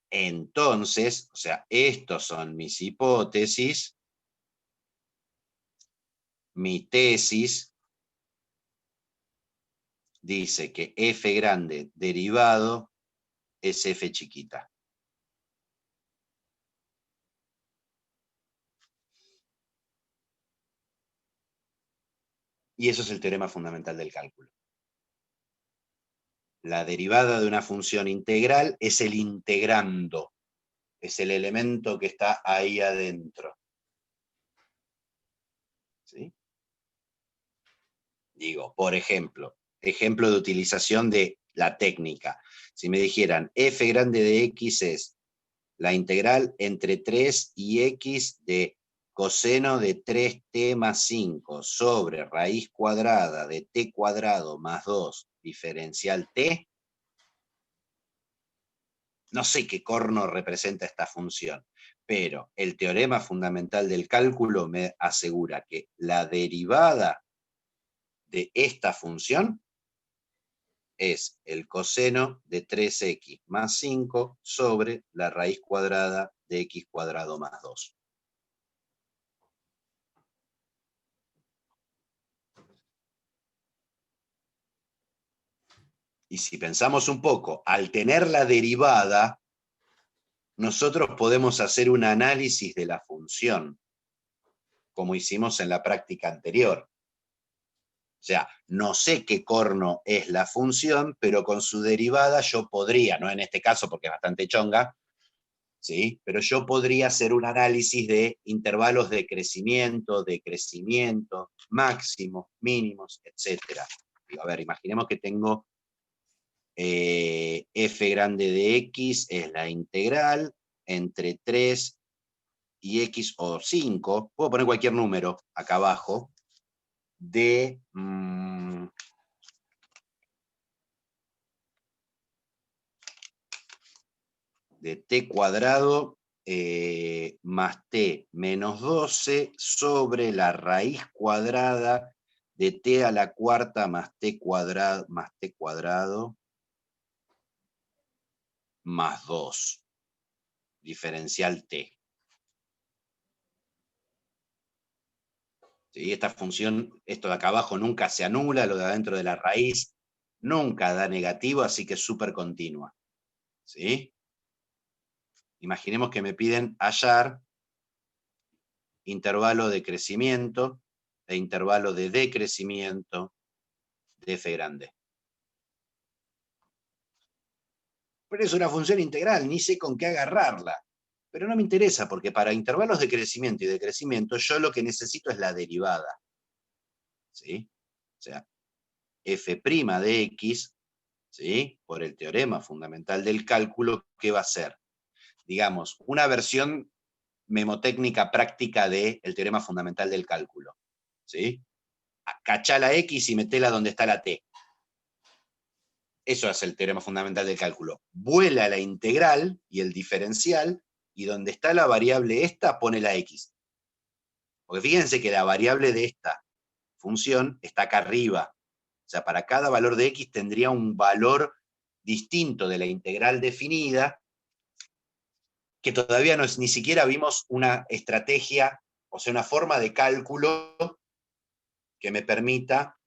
A: entonces, o sea, estos son mis hipótesis, mi tesis dice que f grande derivado es f chiquita. Y eso es el teorema fundamental del cálculo. La derivada de una función integral es el integrando, es el elemento que está ahí adentro. ¿Sí? Digo, por ejemplo, ejemplo de utilización de la técnica. Si me dijeran f grande de x es la integral entre 3 y x de coseno de 3t más 5 sobre raíz cuadrada de t cuadrado más 2 diferencial t, no sé qué corno representa esta función, pero el teorema fundamental del cálculo me asegura que la derivada de esta función es el coseno de 3x más 5 sobre la raíz cuadrada de x cuadrado más 2. Y si pensamos un poco, al tener la derivada, nosotros podemos hacer un análisis de la función, como hicimos en la práctica anterior. O sea, no sé qué corno es la función, pero con su derivada yo podría, no en este caso porque es bastante chonga, ¿sí? Pero yo podría hacer un análisis de intervalos de crecimiento, máximos, mínimos, etc. Digo, a ver, imaginemos que tengo f grande de x es la integral entre 3 y x o 5, puedo poner cualquier número acá abajo, de t cuadrado más t menos 12 sobre la raíz cuadrada de t a la cuarta más t cuadrado más 2, diferencial t. ¿Sí? Esta función, esto de acá abajo nunca se anula, lo de adentro de la raíz nunca da negativo, así que es súper continua. ¿Sí? Imaginemos que me piden hallar intervalo de crecimiento e intervalo de decrecimiento de f grande. Pero es una función integral, ni sé con qué agarrarla. Pero no me interesa, porque para intervalos de crecimiento y decrecimiento yo lo que necesito es la derivada. ¿Sí? O sea, f' de x, ¿sí? Por el teorema fundamental del cálculo, ¿qué va a ser? Digamos, una versión memotécnica práctica del teorema fundamental del cálculo. ¿Sí? Cachá la x y metela donde está la t. Eso es el teorema fundamental del cálculo. Vuela la integral y el diferencial, y donde está la variable esta, pone la x. Porque fíjense que la variable de esta función está acá arriba. O sea, para cada valor de x tendría un valor distinto de la integral definida, que todavía no es, ni siquiera vimos una estrategia, o sea, una forma de cálculo que me permita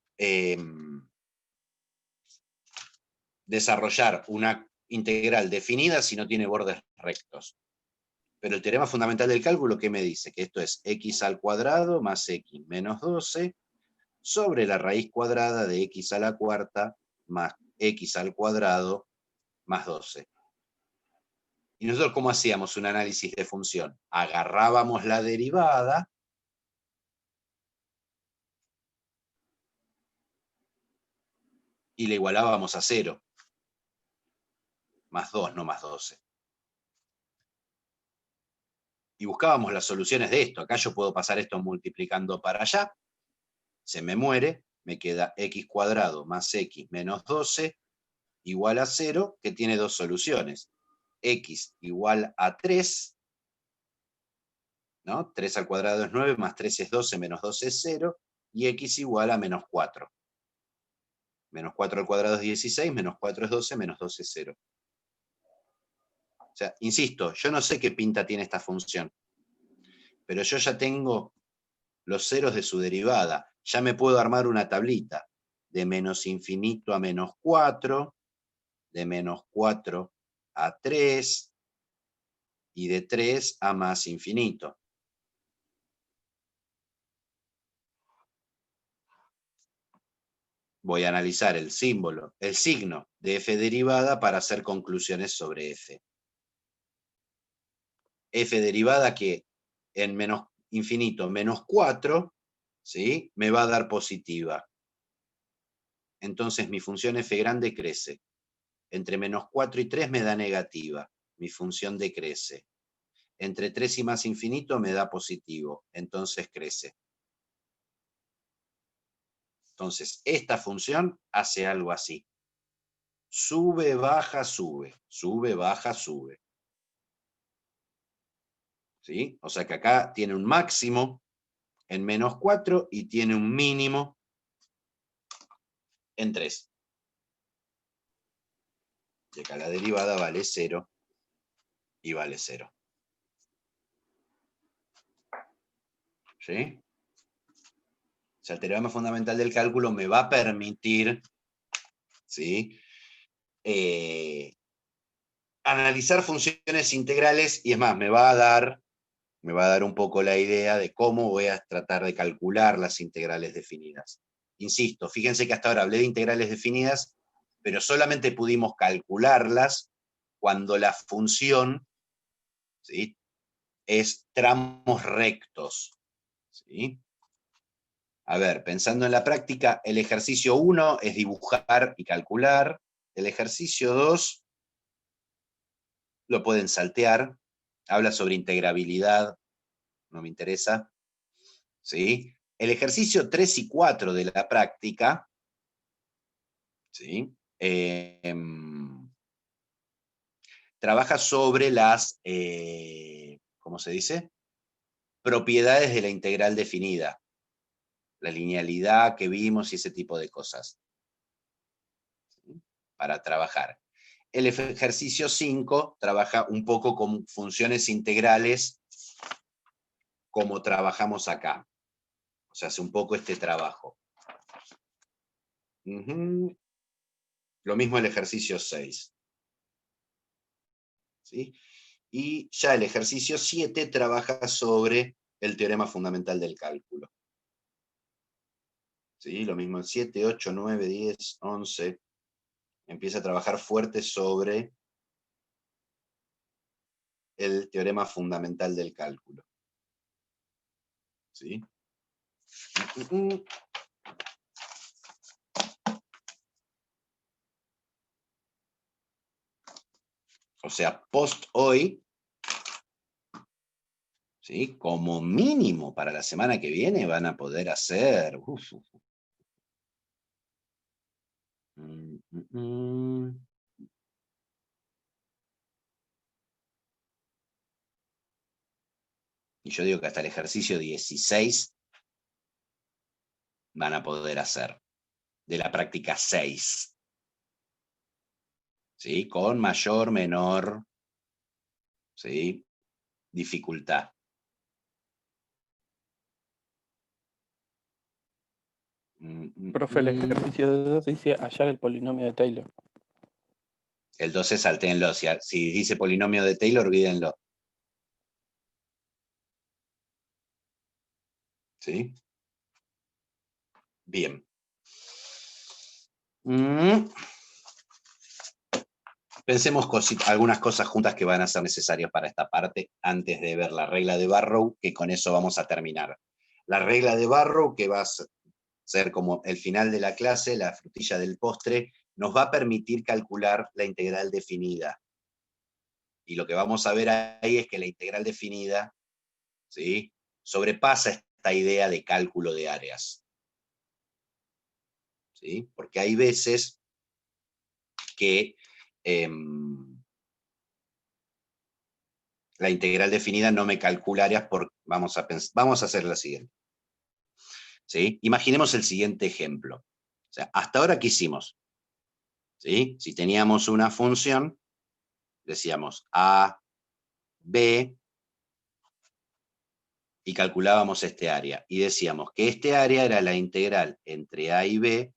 A: desarrollar una integral definida si no tiene bordes rectos. Pero el teorema fundamental del cálculo, ¿qué me dice? Que esto es x al cuadrado más x menos 12 sobre la raíz cuadrada de x a la cuarta más x al cuadrado más 12. ¿Y nosotros cómo hacíamos un análisis de función? Agarrábamos la derivada y la igualábamos a 0. Más 2, no más 12. Y buscábamos las soluciones de esto. Acá yo puedo pasar esto multiplicando para allá. Se me muere, me queda x cuadrado más x menos 12 igual a 0, que tiene dos soluciones. X igual a 3, ¿no? 3 al cuadrado es 9, más 3 es 12, menos 12 es 0, y x igual a menos 4. Menos 4 al cuadrado es 16, menos 4 es 12, menos 12 es 0. O sea, insisto, yo no sé qué pinta tiene esta función, pero yo ya tengo los ceros de su derivada. Ya me puedo armar una tablita de menos infinito a menos 4, de menos 4 a 3, y de 3 a más infinito. Voy a analizar el símbolo, el signo de f derivada para hacer conclusiones sobre f. F derivada que en menos infinito menos 4, ¿sí? Me va a dar positiva. Entonces mi función f grande crece. Entre menos 4 y 3 me da negativa. Mi función decrece. Entre 3 y más infinito me da positivo. Entonces crece. Entonces, esta función hace algo así. Sube, baja, sube. Sube, baja, sube. ¿Sí? O sea que acá tiene un máximo en menos 4 y tiene un mínimo en 3. Y acá la derivada vale 0 y vale 0. ¿Sí? O sea, el teorema fundamental del cálculo me va a permitir, ¿sí? Analizar funciones integrales, y es más, me va a dar un poco la idea de cómo voy a tratar de calcular las integrales definidas. Insisto, fíjense que hasta ahora hablé de integrales definidas, pero solamente pudimos calcularlas cuando la función, ¿sí?, es tramos rectos. ¿Sí? A ver, pensando en la práctica, el ejercicio 1 es dibujar y calcular, El ejercicio 2 lo pueden saltear, habla sobre integrabilidad, no me interesa, ¿sí? El ejercicio 3 y 4 de la práctica, ¿sí? Trabaja sobre las, ¿cómo se dice? Propiedades de la integral definida, la linealidad que vimos y ese tipo de cosas, ¿sí? Para trabajar. El ejercicio 5 trabaja un poco con funciones integrales, como trabajamos acá. O sea, hace un poco este trabajo. Lo mismo el ejercicio 6. ¿Sí? Y ya el ejercicio 7 trabaja sobre el teorema fundamental del cálculo. ¿Sí? Lo mismo el 7, 8, 9, 10, 11. Empieza a trabajar fuerte sobre el teorema fundamental del cálculo. ¿Sí? O sea, post hoy, ¿sí? Como mínimo para la semana que viene van a poder hacer... Y yo digo que hasta el ejercicio 16 van a poder hacer, de la práctica 6. ¿Sí? Con mayor, menor, ¿sí? Dificultad.
C: Profe, el ejercicio 2 dice hallar el polinomio de Taylor.
A: El 12 saltéenlo. Si dice polinomio de Taylor, olvídenlo. ¿Sí? Bien. Pensemos algunas cosas juntas que van a ser necesarias para esta parte antes de ver la regla de Barrow, que con eso vamos a terminar. La regla de Barrow, que va a ser como el final de la clase, la frutilla del postre, nos va a permitir calcular la integral definida. Y lo que vamos a ver ahí es que la integral definida, ¿sí?, sobrepasa esta idea de cálculo de áreas. ¿Sí? Porque hay veces que la integral definida no me calcula áreas. Vamos a hacer la siguiente. ¿Sí? Imaginemos el siguiente ejemplo. O sea, hasta ahora, ¿qué hicimos? ¿Sí? Si teníamos una función, decíamos A, B, y calculábamos este área. Y decíamos que este área era la integral entre A y B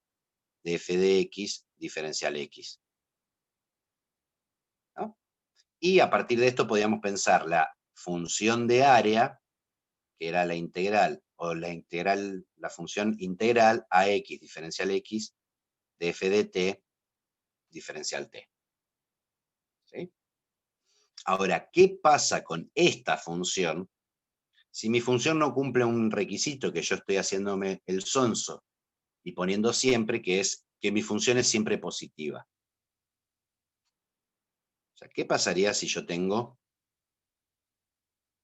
A: de f de x diferencial x. ¿No? Y a partir de esto podíamos pensar la función de área, que era la integral, o la función integral a x diferencial x de f de t diferencial t. ¿Sí? Ahora, ¿qué pasa con esta función si mi función no cumple un requisito que yo estoy haciéndome el sonso y poniendo siempre, que es que mi función es siempre positiva? O sea, ¿qué pasaría si yo tengo,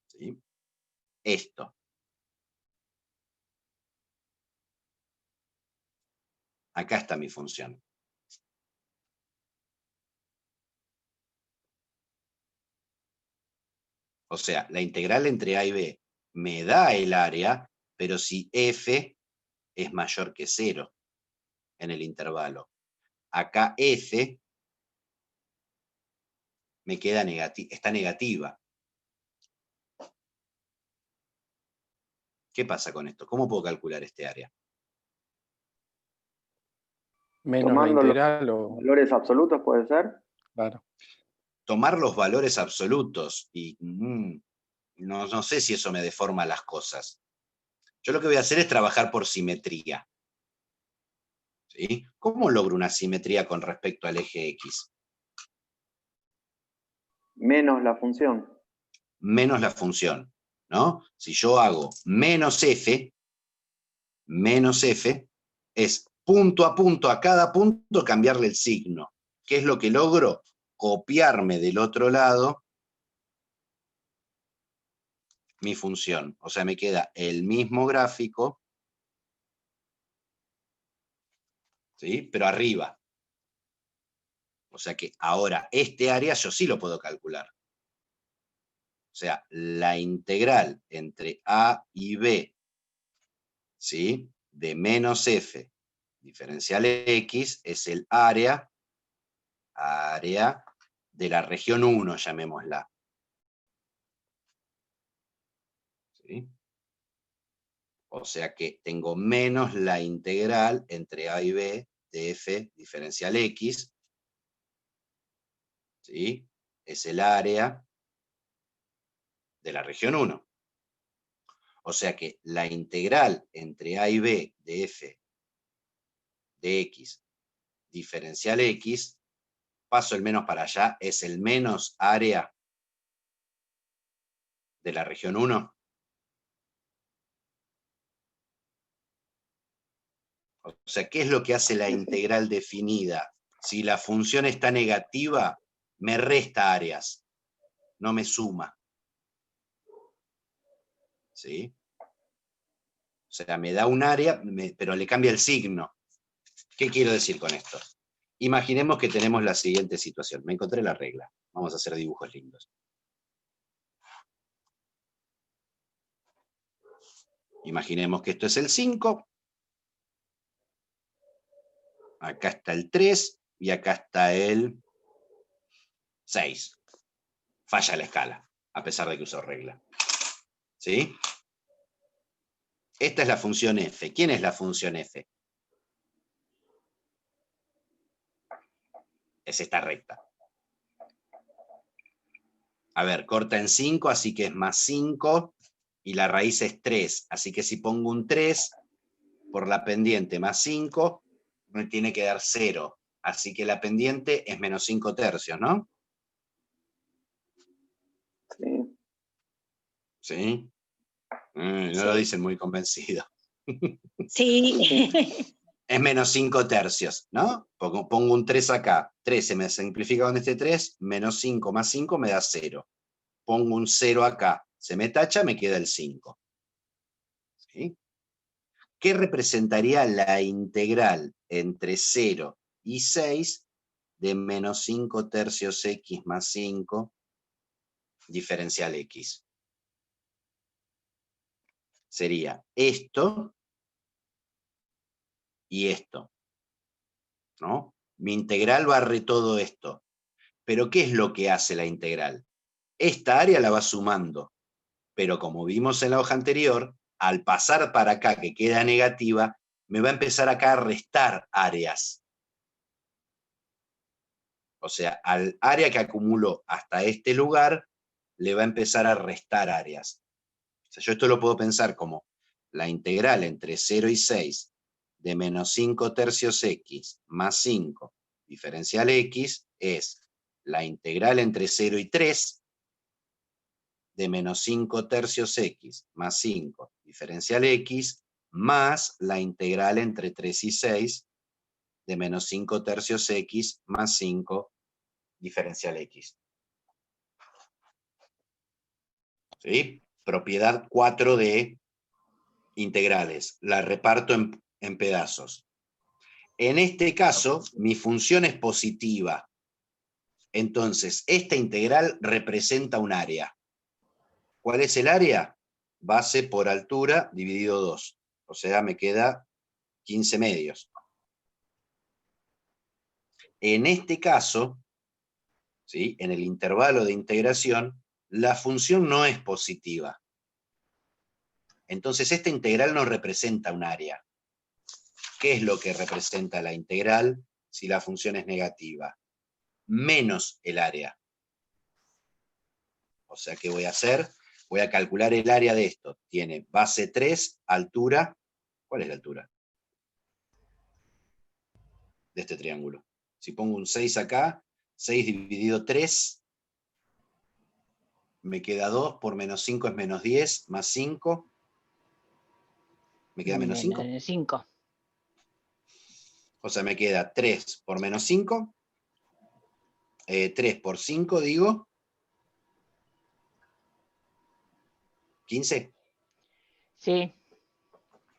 A: ¿sí?, esto? Acá está mi función. O sea, la integral entre A y B me da el área, pero si f es mayor que 0 en el intervalo. Acá f me queda está negativa. ¿Qué pasa con esto? ¿Cómo puedo calcular este área?
C: Menos la
E: Tomando los
C: integral o...
E: valores absolutos, ¿puede ser?
C: Claro.
A: Tomar los valores absolutos y no sé si eso me deforma las cosas. Yo lo que voy a hacer es trabajar por simetría. ¿Sí? ¿Cómo logro una simetría con respecto al eje X?
E: Menos la función.
A: Menos la función, ¿no? Si yo hago menos f es punto a punto, a cada punto cambiarle el signo. ¿Qué es lo que logro? Copiarme del otro lado mi función. O sea, me queda el mismo gráfico, ¿sí? Pero arriba. O sea que ahora este área yo sí lo puedo calcular. O sea, la integral entre A y B, ¿sí? De menos f diferencial x es el área de la región 1, llamémosla. ¿Sí? O sea que tengo menos la integral entre A y B de f diferencial x, ¿sí? Es el área de la región 1. O sea que la integral entre A y B de f de x diferencial x, paso el menos para allá, es el menos área de la región 1. O sea, ¿qué es lo que hace la integral definida? Si la función está negativa, me resta áreas, no me suma. ¿Sí? O sea, me da un área, pero le cambia el signo. ¿Qué quiero decir con esto? Imaginemos que tenemos la siguiente situación. Me encontré la regla. Vamos a hacer dibujos lindos. Imaginemos que esto es el 5. Acá está el 3 y acá está el 6. Falla la escala, a pesar de que usó regla. ¿Sí? Esta es la función f. ¿Quién es la función f? Es esta recta. A ver, corta en 5, así que es más 5, y la raíz es 3. Así que si pongo un 3 por la pendiente más 5, me tiene que dar 0. Así que la pendiente es menos 5 tercios, ¿no?
E: Sí.
A: ¿Sí? No lo dicen muy convencido.
H: Sí.
A: Es menos 5 tercios, ¿no? Pongo un 3 acá. 3 se me simplifica con este 3, menos 5 más 5 me da 0. Pongo un 0 acá, se me tacha, me queda el 5. ¿Sí? ¿Qué representaría la integral entre 0 y 6 de menos 5 tercios x más 5 diferencial x? Sería esto y esto, ¿no? Mi integral barre todo esto. Pero ¿qué es lo que hace la integral? Esta área la va sumando, pero como vimos en la hoja anterior, al pasar para acá, que queda negativa, me va a empezar acá a restar áreas. O sea, al área que acumulo hasta este lugar, le va a empezar a restar áreas. O sea, yo esto lo puedo pensar como la integral entre 0 y 6 de menos 5 tercios x más 5 diferencial x es la integral entre 0 y 3 de menos 5 tercios x más 5 diferencial x más la integral entre 3 y 6 de menos 5 tercios x más 5 diferencial x. ¿Sí? Propiedad 4 de integrales. La reparto en pedazos. En este caso, mi función es positiva. Entonces, esta integral representa un área. ¿Cuál es el área? Base por altura dividido 2. O sea, me queda 15 medios. En este caso, ¿sí? En el intervalo de integración, la función no es positiva. Entonces, esta integral no representa un área. ¿Qué es lo que representa la integral si la función es negativa? Menos el área. O sea, ¿qué voy a hacer? Voy a calcular el área de esto. Tiene base 3, altura. ¿Cuál es la altura de este triángulo? Si pongo un 6 acá, 6 dividido 3, me queda 2, por menos 5 es menos 10, más 5. ¿Me queda menos 5?
H: 5.
A: O sea, me queda 3 por menos 5. 3 por 5, digo. 15.
H: Sí.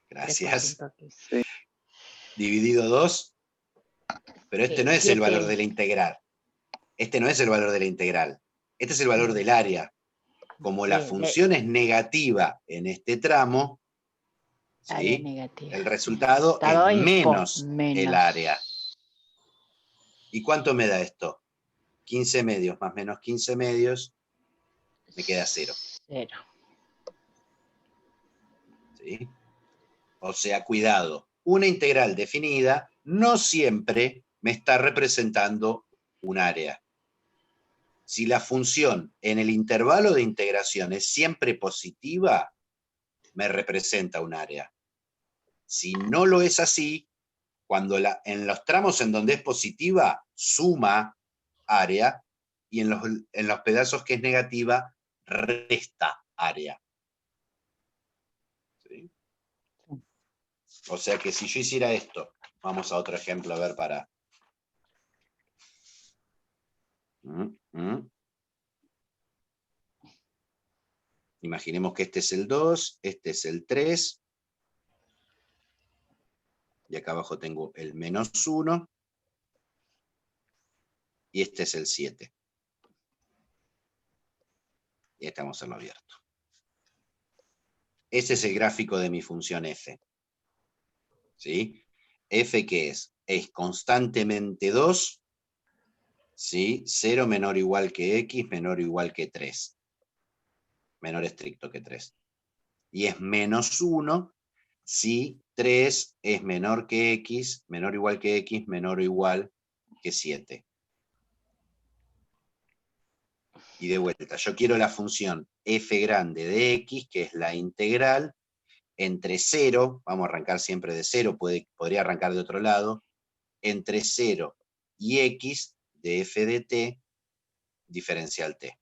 A: Gracias.
H: 3 por 5,
E: Sí.
A: Dividido 2. Pero este no es el valor
H: 7.
A: de la integral. Este no es el valor de la integral. Este es el valor del área. Como la
H: Sí,
A: función es negativa en este tramo,
H: área
A: ¿sí?
H: negativa.
A: El resultado es
H: Resultado
A: menos el
H: menos.
A: área. ¿Y cuánto me da esto? 15 medios más menos 15 medios, me queda 0.
H: 0.
A: ¿Sí? O sea, cuidado, una integral definida no siempre me está representando un área. Si la función en el intervalo de integración es siempre positiva, me representa un área. Si no lo es así, cuando en los tramos en donde es positiva, suma área, y en los pedazos que es negativa, resta área. ¿Sí? O sea que si yo hiciera esto, vamos a otro ejemplo, a ver para... Imaginemos que este es el 2, este es el 3, y acá abajo tengo el menos 1, y este es el 7. Y estamos en lo abierto. Ese es el gráfico de mi función f. ¿Sí? F, ¿qué es? Es constantemente 2, ¿sí? 0 menor o igual que x, menor o igual que 3. Menor estricto que 3. Y es menos 1 si 3 es menor que x, menor o igual que x, menor o igual que 7. Y de vuelta, yo quiero la función f grande de x, que es la integral, entre 0, vamos a arrancar siempre de 0, podría arrancar de otro lado, entre 0 y x de f de t, diferencial t.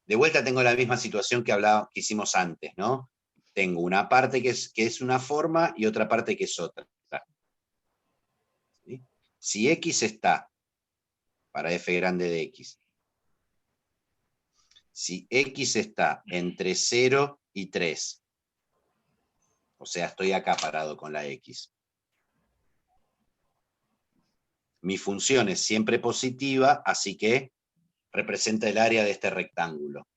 A: De vuelta tengo la misma situación que hicimos antes, ¿no? Tengo una parte que es una forma y otra parte que es otra. ¿Sí? Si x está, para f grande de x, si x está entre 0 y 3, o sea, estoy acá parado con la x, mi función es siempre positiva, así que representa el área de este rectángulo.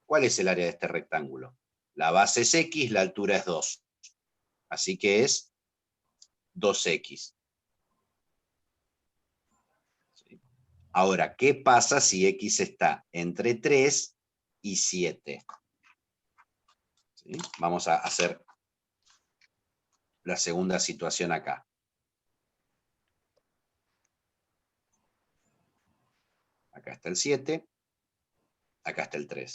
A: ¿Cuál es el área de este rectángulo? La base es x, la altura es 2. Así que es 2x. ¿Sí? Ahora, ¿qué pasa si x está entre 3 y 7? ¿Sí? Vamos a hacer la segunda situación acá. Acá está el 7, acá está el 3.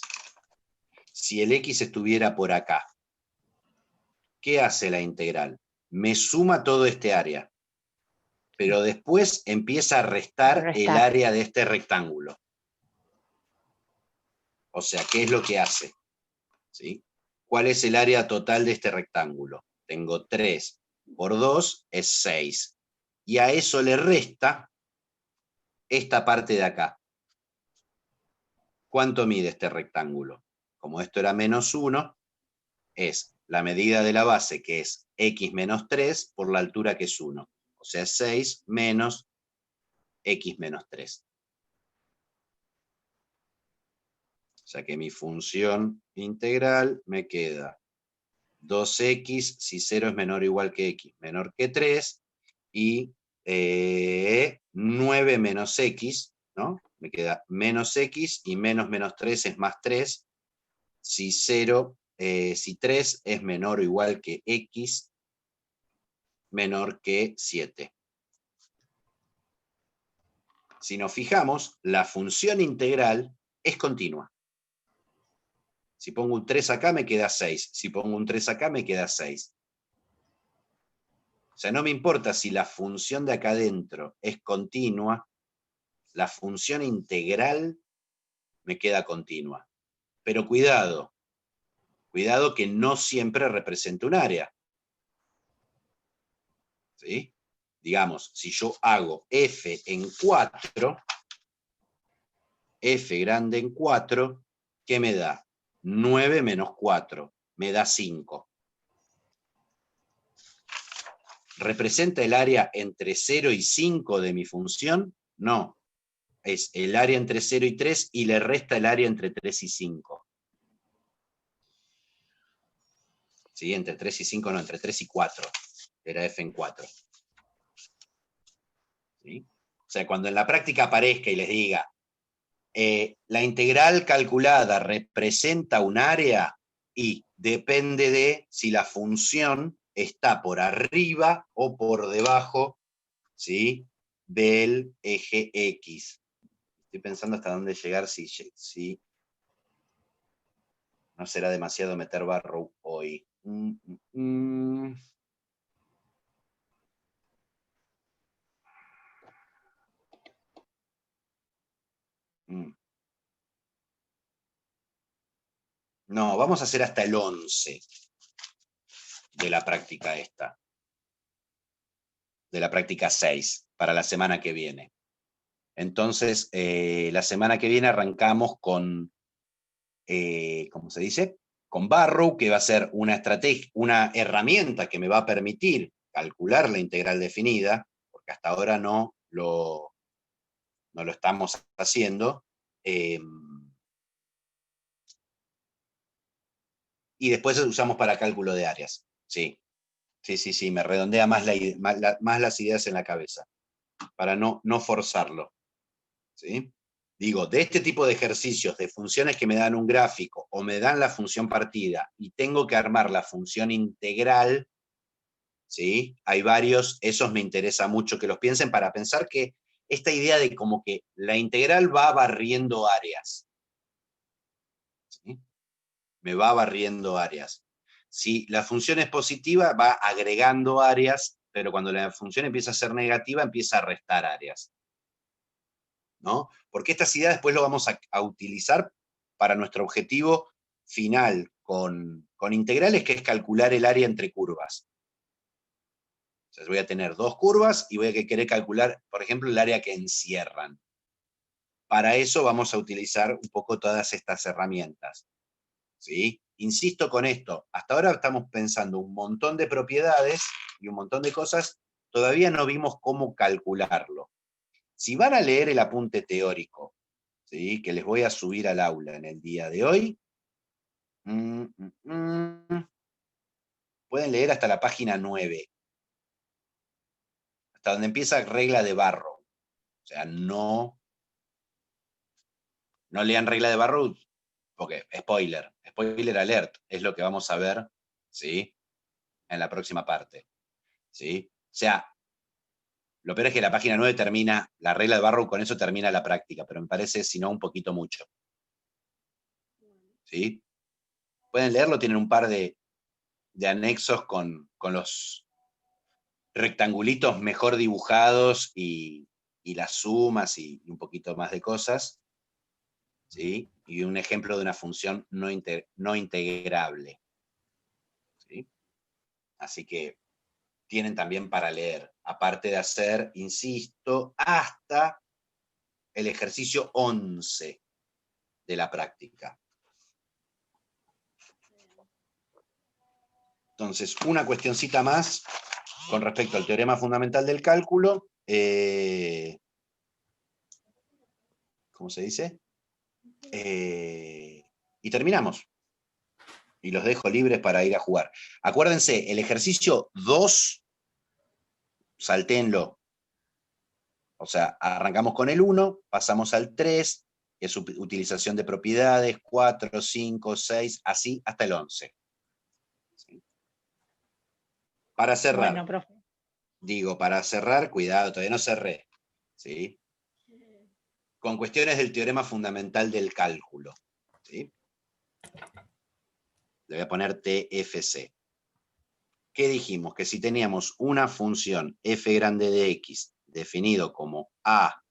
A: Si el x estuviera por acá, ¿qué hace la integral? Me suma todo este área, pero después empieza a restar el área de este rectángulo. O sea, ¿qué es lo que hace? ¿Sí? ¿Cuál es el área total de este rectángulo? Tengo 3 por 2 es 6. Y a eso le resta esta parte de acá. ¿Cuánto mide este rectángulo? Como esto era menos 1, es la medida de la base, que es x menos 3, por la altura, que es 1. O sea, 6 menos x menos 3. O sea que mi función integral me queda 2x, si 0 es menor o igual que x, menor que 3, y 9 menos x, ¿no? Me queda menos x, y menos 3 es más 3, si 3 es menor o igual que x, menor que 7. Si nos fijamos, la función integral es continua. Si pongo un 3 acá me queda 6, si pongo un 3 acá me queda 6. O sea, no me importa si la función de acá adentro es continua, la función integral me queda continua. Pero cuidado que no siempre representa un área. ¿Sí? digamos, si yo hago f en 4, f grande en 4, ¿qué me da? 9 menos 4, me da 5. ¿Representa el área entre 0 y 5 de mi función? No. Es el área entre 0 y 3 y le resta el área entre 3 y 5. ¿Sí? Entre 3 y 5 no, entre 3 y 4. Era f en 4. ¿Sí? O sea, cuando en la práctica aparezca y les diga, la integral calculada representa un área, y depende de si la función está por arriba o por debajo, ¿sí?, del eje X. Estoy pensando hasta dónde llegar si no será demasiado meter Barrow hoy. No, vamos a hacer hasta el 11 de la práctica esta. De la práctica 6, para la semana que viene. Entonces, la semana que viene arrancamos con, ¿cómo se dice? Con Barrow, que va a ser una estrategia, una herramienta que me va a permitir calcular la integral definida, porque hasta ahora no lo estamos haciendo. Y después lo usamos para cálculo de áreas. Sí, me redondea más, más las ideas en la cabeza, para no forzarlo. ¿Sí? Digo, de este tipo de ejercicios, de funciones que me dan un gráfico o me dan la función partida y tengo que armar la función integral, ¿sí? Hay varios, esos me interesa mucho que los piensen para pensar que esta idea de como que la integral va barriendo áreas. ¿Sí? Me va barriendo áreas. Si la función es positiva, va agregando áreas, pero cuando la función empieza a ser negativa, empieza a restar áreas. ¿No? Porque estas ideas después lo vamos a utilizar para nuestro objetivo final con integrales, que es calcular el área entre curvas. O sea, voy a tener dos curvas y voy a querer calcular, por ejemplo, el área que encierran. Para eso vamos a utilizar un poco todas estas herramientas. ¿Sí? Insisto con esto, hasta ahora estamos pensando un montón de propiedades y un montón de cosas, todavía no vimos cómo calcularlo. Si van a leer el apunte teórico, ¿sí?, que les voy a subir al aula en el día de hoy, pueden leer hasta la página 9, hasta donde empieza regla de Barrow. O sea, no lean regla de Barrow, porque spoiler alert, es lo que vamos a ver, ¿sí?, en la próxima parte. ¿Sí? O sea, lo peor es que la página 9 termina, la regla de Barrow, con eso termina la práctica, pero me parece, si no, un poquito mucho. ¿Sí? Pueden leerlo, tienen un par de anexos con los rectangulitos mejor dibujados y las sumas y un poquito más de cosas. ¿Sí? Y un ejemplo de una función no integrable. ¿Sí? Así que tienen también para leer, aparte de hacer, insisto, hasta el ejercicio 11 de la práctica. Entonces, una cuestioncita más con respecto al teorema fundamental del cálculo. ¿Cómo se dice? Y terminamos. Y los dejo libres para ir a jugar. Acuérdense, el ejercicio 2, saltéenlo. O sea, arrancamos con el 1, pasamos al 3, que es utilización de propiedades, 4, 5, 6, así hasta el 11. ¿Sí? Para cerrar.
H: Bueno, profe.
A: Digo, para cerrar, cuidado, todavía no cerré. ¿Sí? Con cuestiones del teorema fundamental del cálculo. ¿Sí? Le voy a poner TFC. ¿Qué dijimos? Que si teníamos una función f grande de x definido como a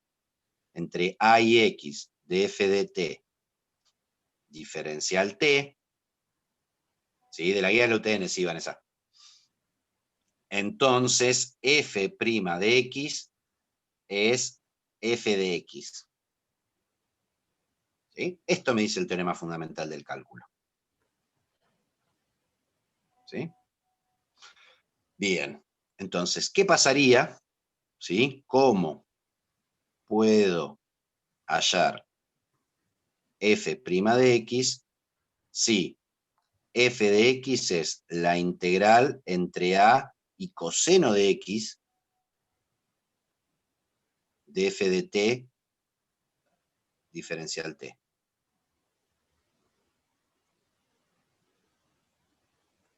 A: entre a y x de f de t diferencial t, ¿sí?, de la guía de la UTN, sí, Vanessa. Entonces, f' de x es f de x. ¿Sí? Esto me dice el teorema fundamental del cálculo. ¿Sí? Bien. Entonces, ¿qué pasaría? ¿Sí? ¿Cómo puedo hallar f' de x si f de x es la integral entre a y coseno de x de f de t diferencial t?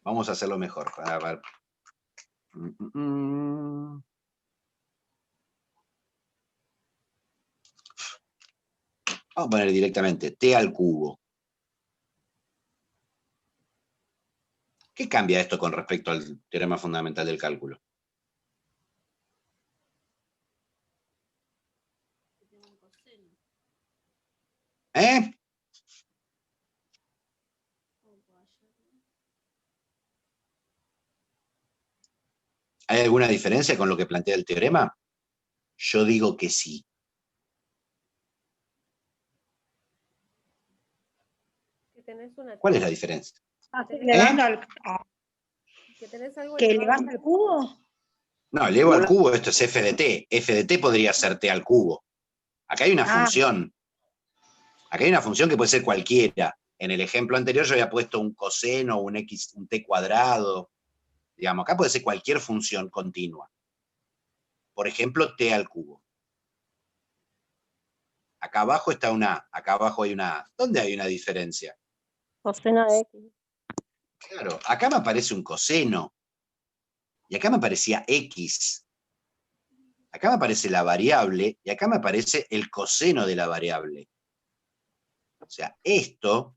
A: Vamos a hacerlo mejor. A ver. Vamos a poner directamente t al cubo. ¿Qué cambia esto con respecto al teorema fundamental del cálculo? ¿Eh? ¿Hay alguna diferencia con lo que plantea el teorema? Yo digo que sí. ¿Cuál es la diferencia?
I: Elevando al,
D: Que tenés algo
I: que
D: elevado.
I: elevando al cubo.
A: No, elevo al cubo, esto es f de t. F de t podría ser t al cubo. Acá hay una función. Acá hay una función que puede ser cualquiera. En el ejemplo anterior yo había puesto un coseno, un x, un t cuadrado. Digamos, acá puede ser cualquier función continua. Por ejemplo, t al cubo. Acá abajo está una A, acá abajo hay una A. ¿Dónde hay una diferencia?
G: Coseno de x.
A: Claro, acá me aparece un coseno. Y acá me aparecía x. Acá me aparece la variable y acá me aparece el coseno de la variable. O sea, esto,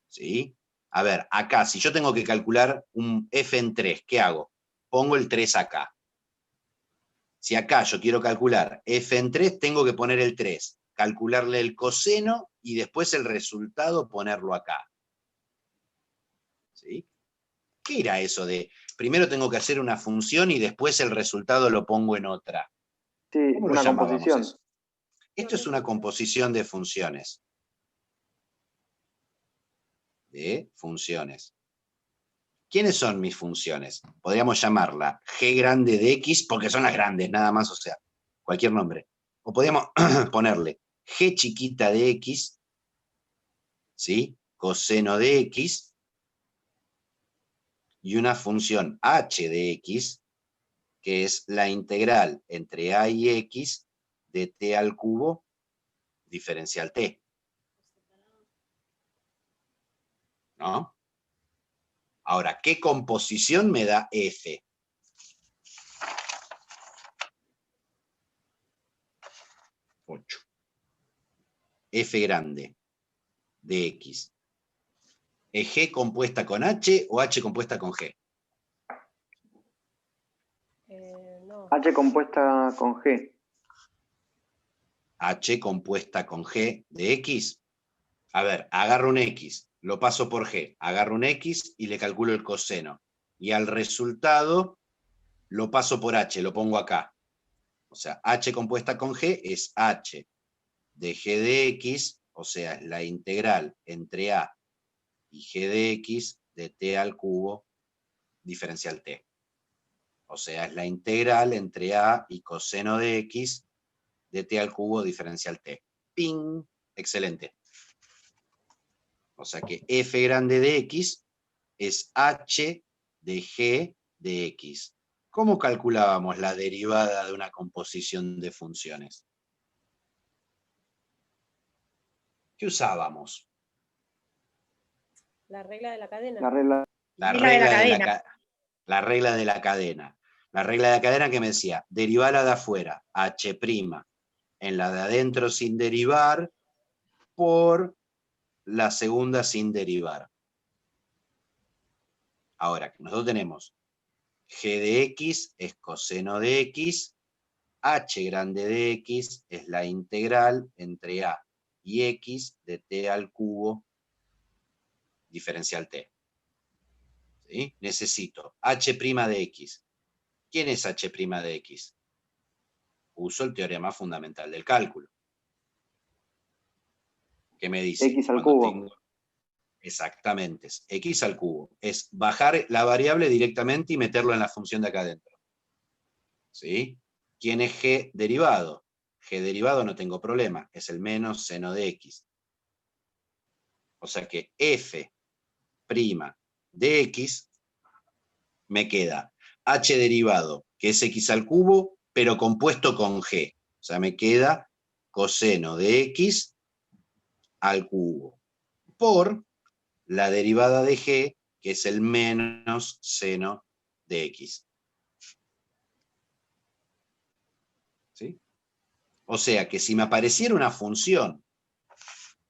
A: ¿sí? A ver, acá, si yo tengo que calcular un f en 3, ¿qué hago? Pongo el 3 acá. Si acá yo quiero calcular f en 3, tengo que poner el 3, calcularle el coseno y después el resultado ponerlo acá. ¿Sí? ¿Qué era eso de primero tengo que hacer una función y después el resultado lo pongo en otra?
E: Sí,
A: ¿Cómo lo
E: una
A: llamábamos
E: composición.
A: eso? Esto es una composición de funciones. De funciones. ¿Quiénes son mis funciones? Podríamos llamarla g grande de x, porque son las grandes, nada más, o sea, cualquier nombre. O podríamos ponerle g chiquita de x, ¿sí? Coseno de x, y una función h de x, que es la integral entre a y x de t al cubo diferencial t. ¿No? Ahora, ¿qué composición me da f? F grande de x. ¿Es G compuesta con H o H compuesta con G?
D: No.
E: H compuesta con G.
A: H compuesta con G de X. A ver, agarro un X, lo paso por G, agarro un X y le calculo el coseno. Y al resultado lo paso por H, lo pongo acá. O sea, H compuesta con G es H de G de X, o sea, es la integral entre A y G de X de T al cubo diferencial T. O sea, es la integral entre A y coseno de X de T al cubo diferencial T. ¡Ping! Excelente. O sea que f grande de x es h de g de x. ¿Cómo calculábamos la derivada de una composición de funciones? ¿Qué usábamos?
D: La regla de la cadena.
E: La regla.
A: La
I: Regla de la cadena.
A: la regla de la cadena. La regla de la cadena que me decía, derivarla de afuera, h' en la de adentro sin derivar, por la segunda sin derivar. Ahora, nosotros tenemos g de x es coseno de x, h grande de x es la integral entre a y x de t al cubo diferencial t. ¿Sí? Necesito h' de x. ¿Quién es h' de x? Uso el teorema fundamental del cálculo. ¿Qué me dice?
E: X al
A: Cuando
E: cubo.
A: tengo... Exactamente, es x al cubo. Es bajar la variable directamente y meterlo en la función de acá adentro. ¿Sí? ¿Quién es g derivado? G derivado no tengo problema, es el menos seno de x. O sea que f' de x me queda h derivado, que es x al cubo, pero compuesto con g. O sea, me queda coseno de x al cubo por la derivada de g, que es el menos seno de x. ¿Sí? O sea que si me apareciera una función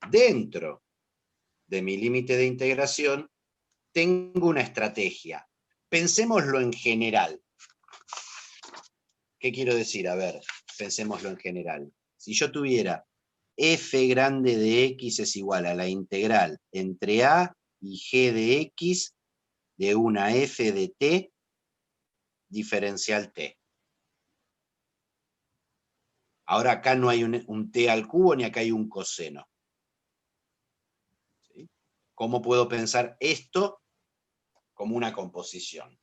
A: dentro de mi límite de integración, tengo una estrategia. Pensémoslo en general. ¿Qué quiero decir? A ver, pensémoslo en general. Si yo tuviera f grande de x es igual a la integral entre a y g de x de una f de t diferencial t. Ahora acá no hay un t al cubo ni acá hay un coseno. ¿Sí? ¿Cómo puedo pensar esto como una composición?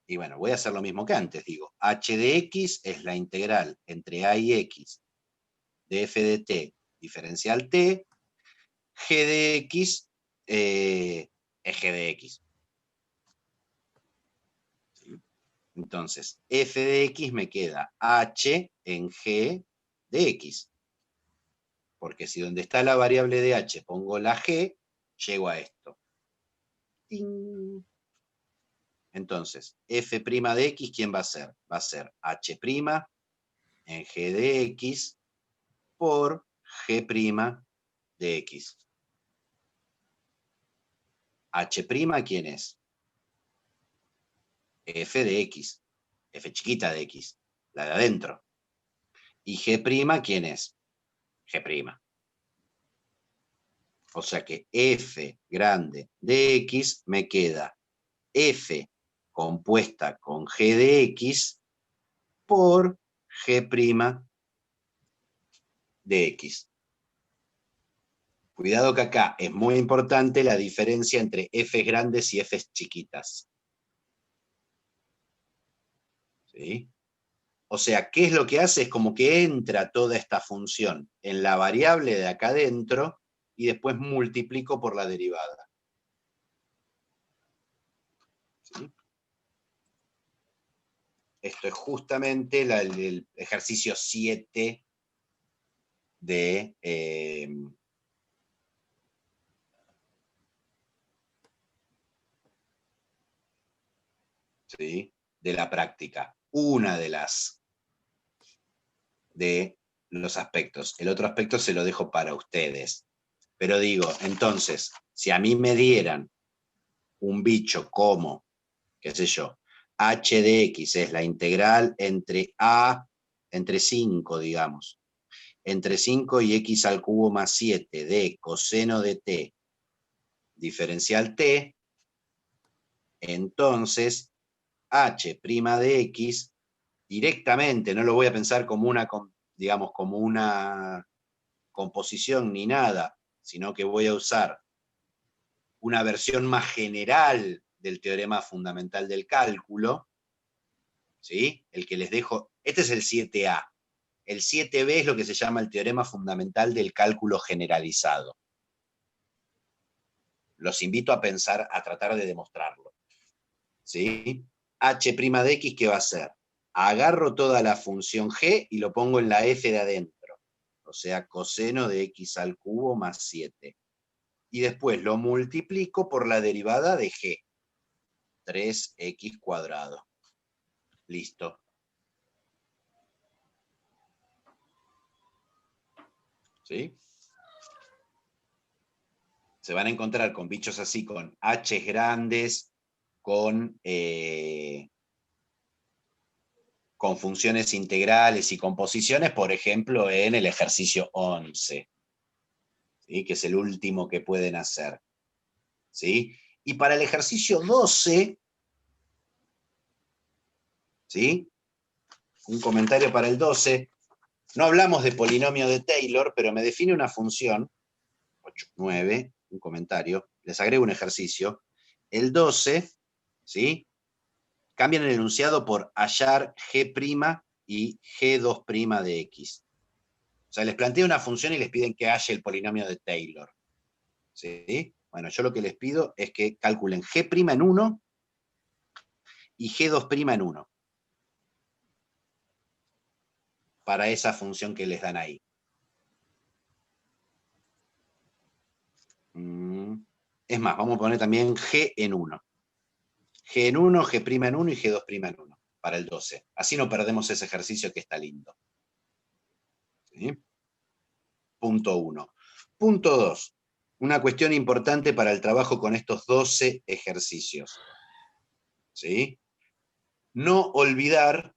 A: Y bueno, voy a hacer lo mismo que antes, digo, h de x es la integral entre a y x de f de t diferencial t, g de x es g de x. ¿Sí? Entonces, f de x me queda h en g de x. Porque si donde está la variable de h pongo la g, llego a esto. ¡Ting! Entonces, f' de x, ¿quién va a ser? Va a ser h' en g de x por g' de x. H', ¿quién es? F de x, f chiquita de x, la de adentro. ¿Y g', quién es? G'. O sea que f grande de x me queda f compuesta con g de x por g' de x. Cuidado que acá es muy importante la diferencia entre f grandes y f chiquitas. ¿Sí? O sea, ¿qué es lo que hace? Es como que entra toda esta función en la variable de acá adentro y después multiplico por la derivada. ¿Sí? Esto es justamente el ejercicio 7 de... ¿sí? De la práctica. Una de los aspectos. El otro aspecto se lo dejo para ustedes. Pero digo, entonces, si a mí me dieran un bicho como, qué sé yo, h de x es la integral entre 5, digamos, entre 5 y x al cubo más 7 de coseno de t diferencial t, entonces h' de x directamente, no lo voy a pensar como una, digamos, como una composición ni nada, sino que voy a usar una versión más general del teorema fundamental del cálculo, ¿sí? El que les dejo, este es el 7a. El 7b es lo que se llama el teorema fundamental del cálculo generalizado. Los invito a pensar, a tratar de demostrarlo. ¿Sí? H' de x, ¿qué va a ser? Agarro toda la función g y lo pongo en la f de adentro. O sea, coseno de x al cubo más 7. Y después lo multiplico por la derivada de g. 3x cuadrado. Listo. ¿Sí? Se van a encontrar con bichos así, con h grandes, con funciones integrales y composiciones, por ejemplo, en el ejercicio 11, ¿sí? Que es el último que pueden hacer. ¿Sí? Y para el ejercicio 12, ¿Sí? Un comentario para el 12. No hablamos de polinomio de Taylor, pero me define una función, 8, 9, un comentario, les agrego un ejercicio. El 12, ¿sí? Cambian el enunciado por hallar G' y G2' de X. O sea, les planteo una función y les piden que halle el polinomio de Taylor. ¿Sí? Bueno, yo lo que les pido es que calculen G' en 1 y G2' en 1. Para esa función que les dan ahí. Es más, vamos a poner también G en 1. G en 1, G' en 1 y G2' en 1 para el 12. Así no perdemos ese ejercicio que está lindo. ¿Sí? Punto 1. Punto 2. Una cuestión importante para el trabajo con estos 12 ejercicios. ¿Sí? No olvidar,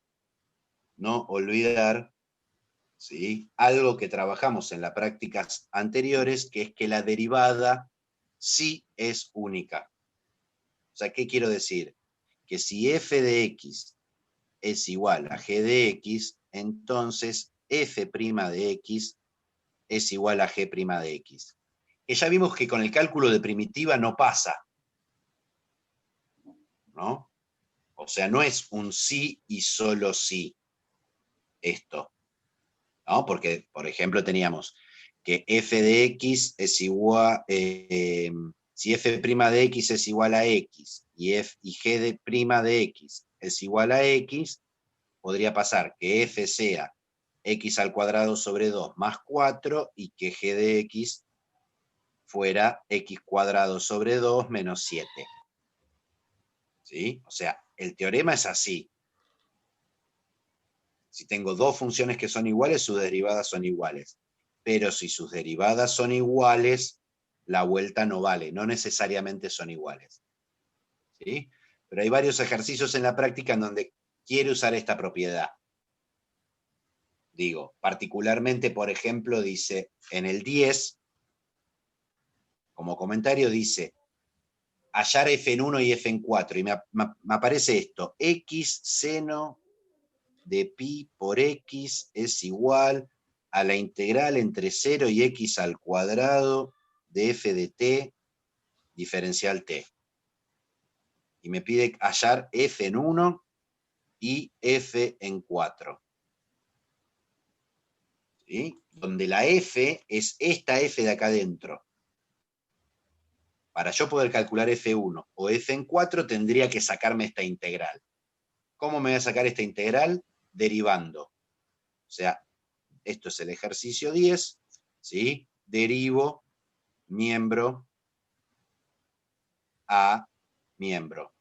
A: ¿sí? Algo que trabajamos en las prácticas anteriores, que es que la derivada sí es única. O sea, ¿qué quiero decir? Que si f de x es igual a g de x, entonces f' de x es igual a g' de x. Que ya vimos que con el cálculo de primitiva no pasa, ¿no? O sea, no es un sí y solo sí esto, ¿no? Porque, por ejemplo, teníamos que f de x es igual, si f' de x es igual a x y g de x es igual a x, podría pasar que f sea x al cuadrado sobre 2 más 4 y que g de x fuera x cuadrado sobre 2 menos 7. ¿Sí? O sea, el teorema es así. Si tengo dos funciones que son iguales, sus derivadas son iguales. Pero si sus derivadas son iguales, la vuelta no vale, no necesariamente son iguales. ¿Sí? Pero hay varios ejercicios en la práctica en donde quiere usar esta propiedad. Digo, particularmente, por ejemplo, dice, en el 10, como comentario dice, hallar f en 1 y f en 4, y me aparece esto, x seno de pi por x es igual a la integral entre 0 y x al cuadrado de f de t diferencial t. Y me pide hallar f en 1 y f en 4. ¿Sí? Donde la f es esta f de acá adentro. Para yo poder calcular f1 o f en 4 tendría que sacarme esta integral. ¿Cómo me voy a sacar esta integral? Derivando. O sea, esto es el ejercicio 10, ¿sí? Derivo miembro a miembro.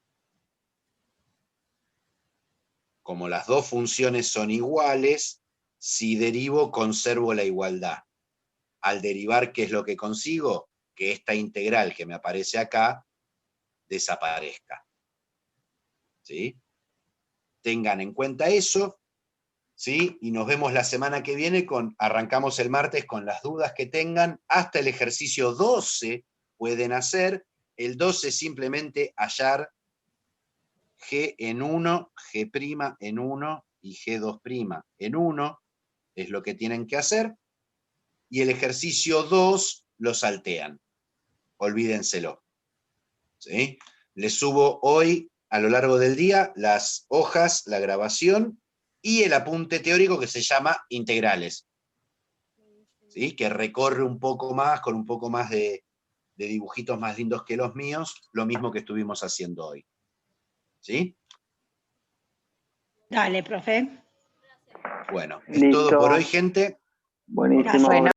A: Como las dos funciones son iguales, si derivo, conservo la igualdad. Al derivar, ¿qué es lo que consigo? Que esta integral que me aparece acá desaparezca. ¿Sí? Tengan en cuenta eso, ¿sí? Y nos vemos la semana que viene, arrancamos el martes con las dudas que tengan. Hasta el ejercicio 12 pueden hacer. El 12 simplemente hallar G en 1, G' en 1 y G2' en 1 es lo que tienen que hacer. Y el ejercicio 2 lo saltean. Olvídenselo. ¿Sí? Les subo hoy, a lo largo del día, las hojas, la grabación y el apunte teórico que se llama integrales. ¿Sí? Que recorre un poco más, con un poco más de dibujitos más lindos que los míos, lo mismo que estuvimos haciendo hoy. ¿Sí?
I: Dale, profe.
A: Bueno, es todo por hoy, gente.
E: Buenísimo.
I: Gracias.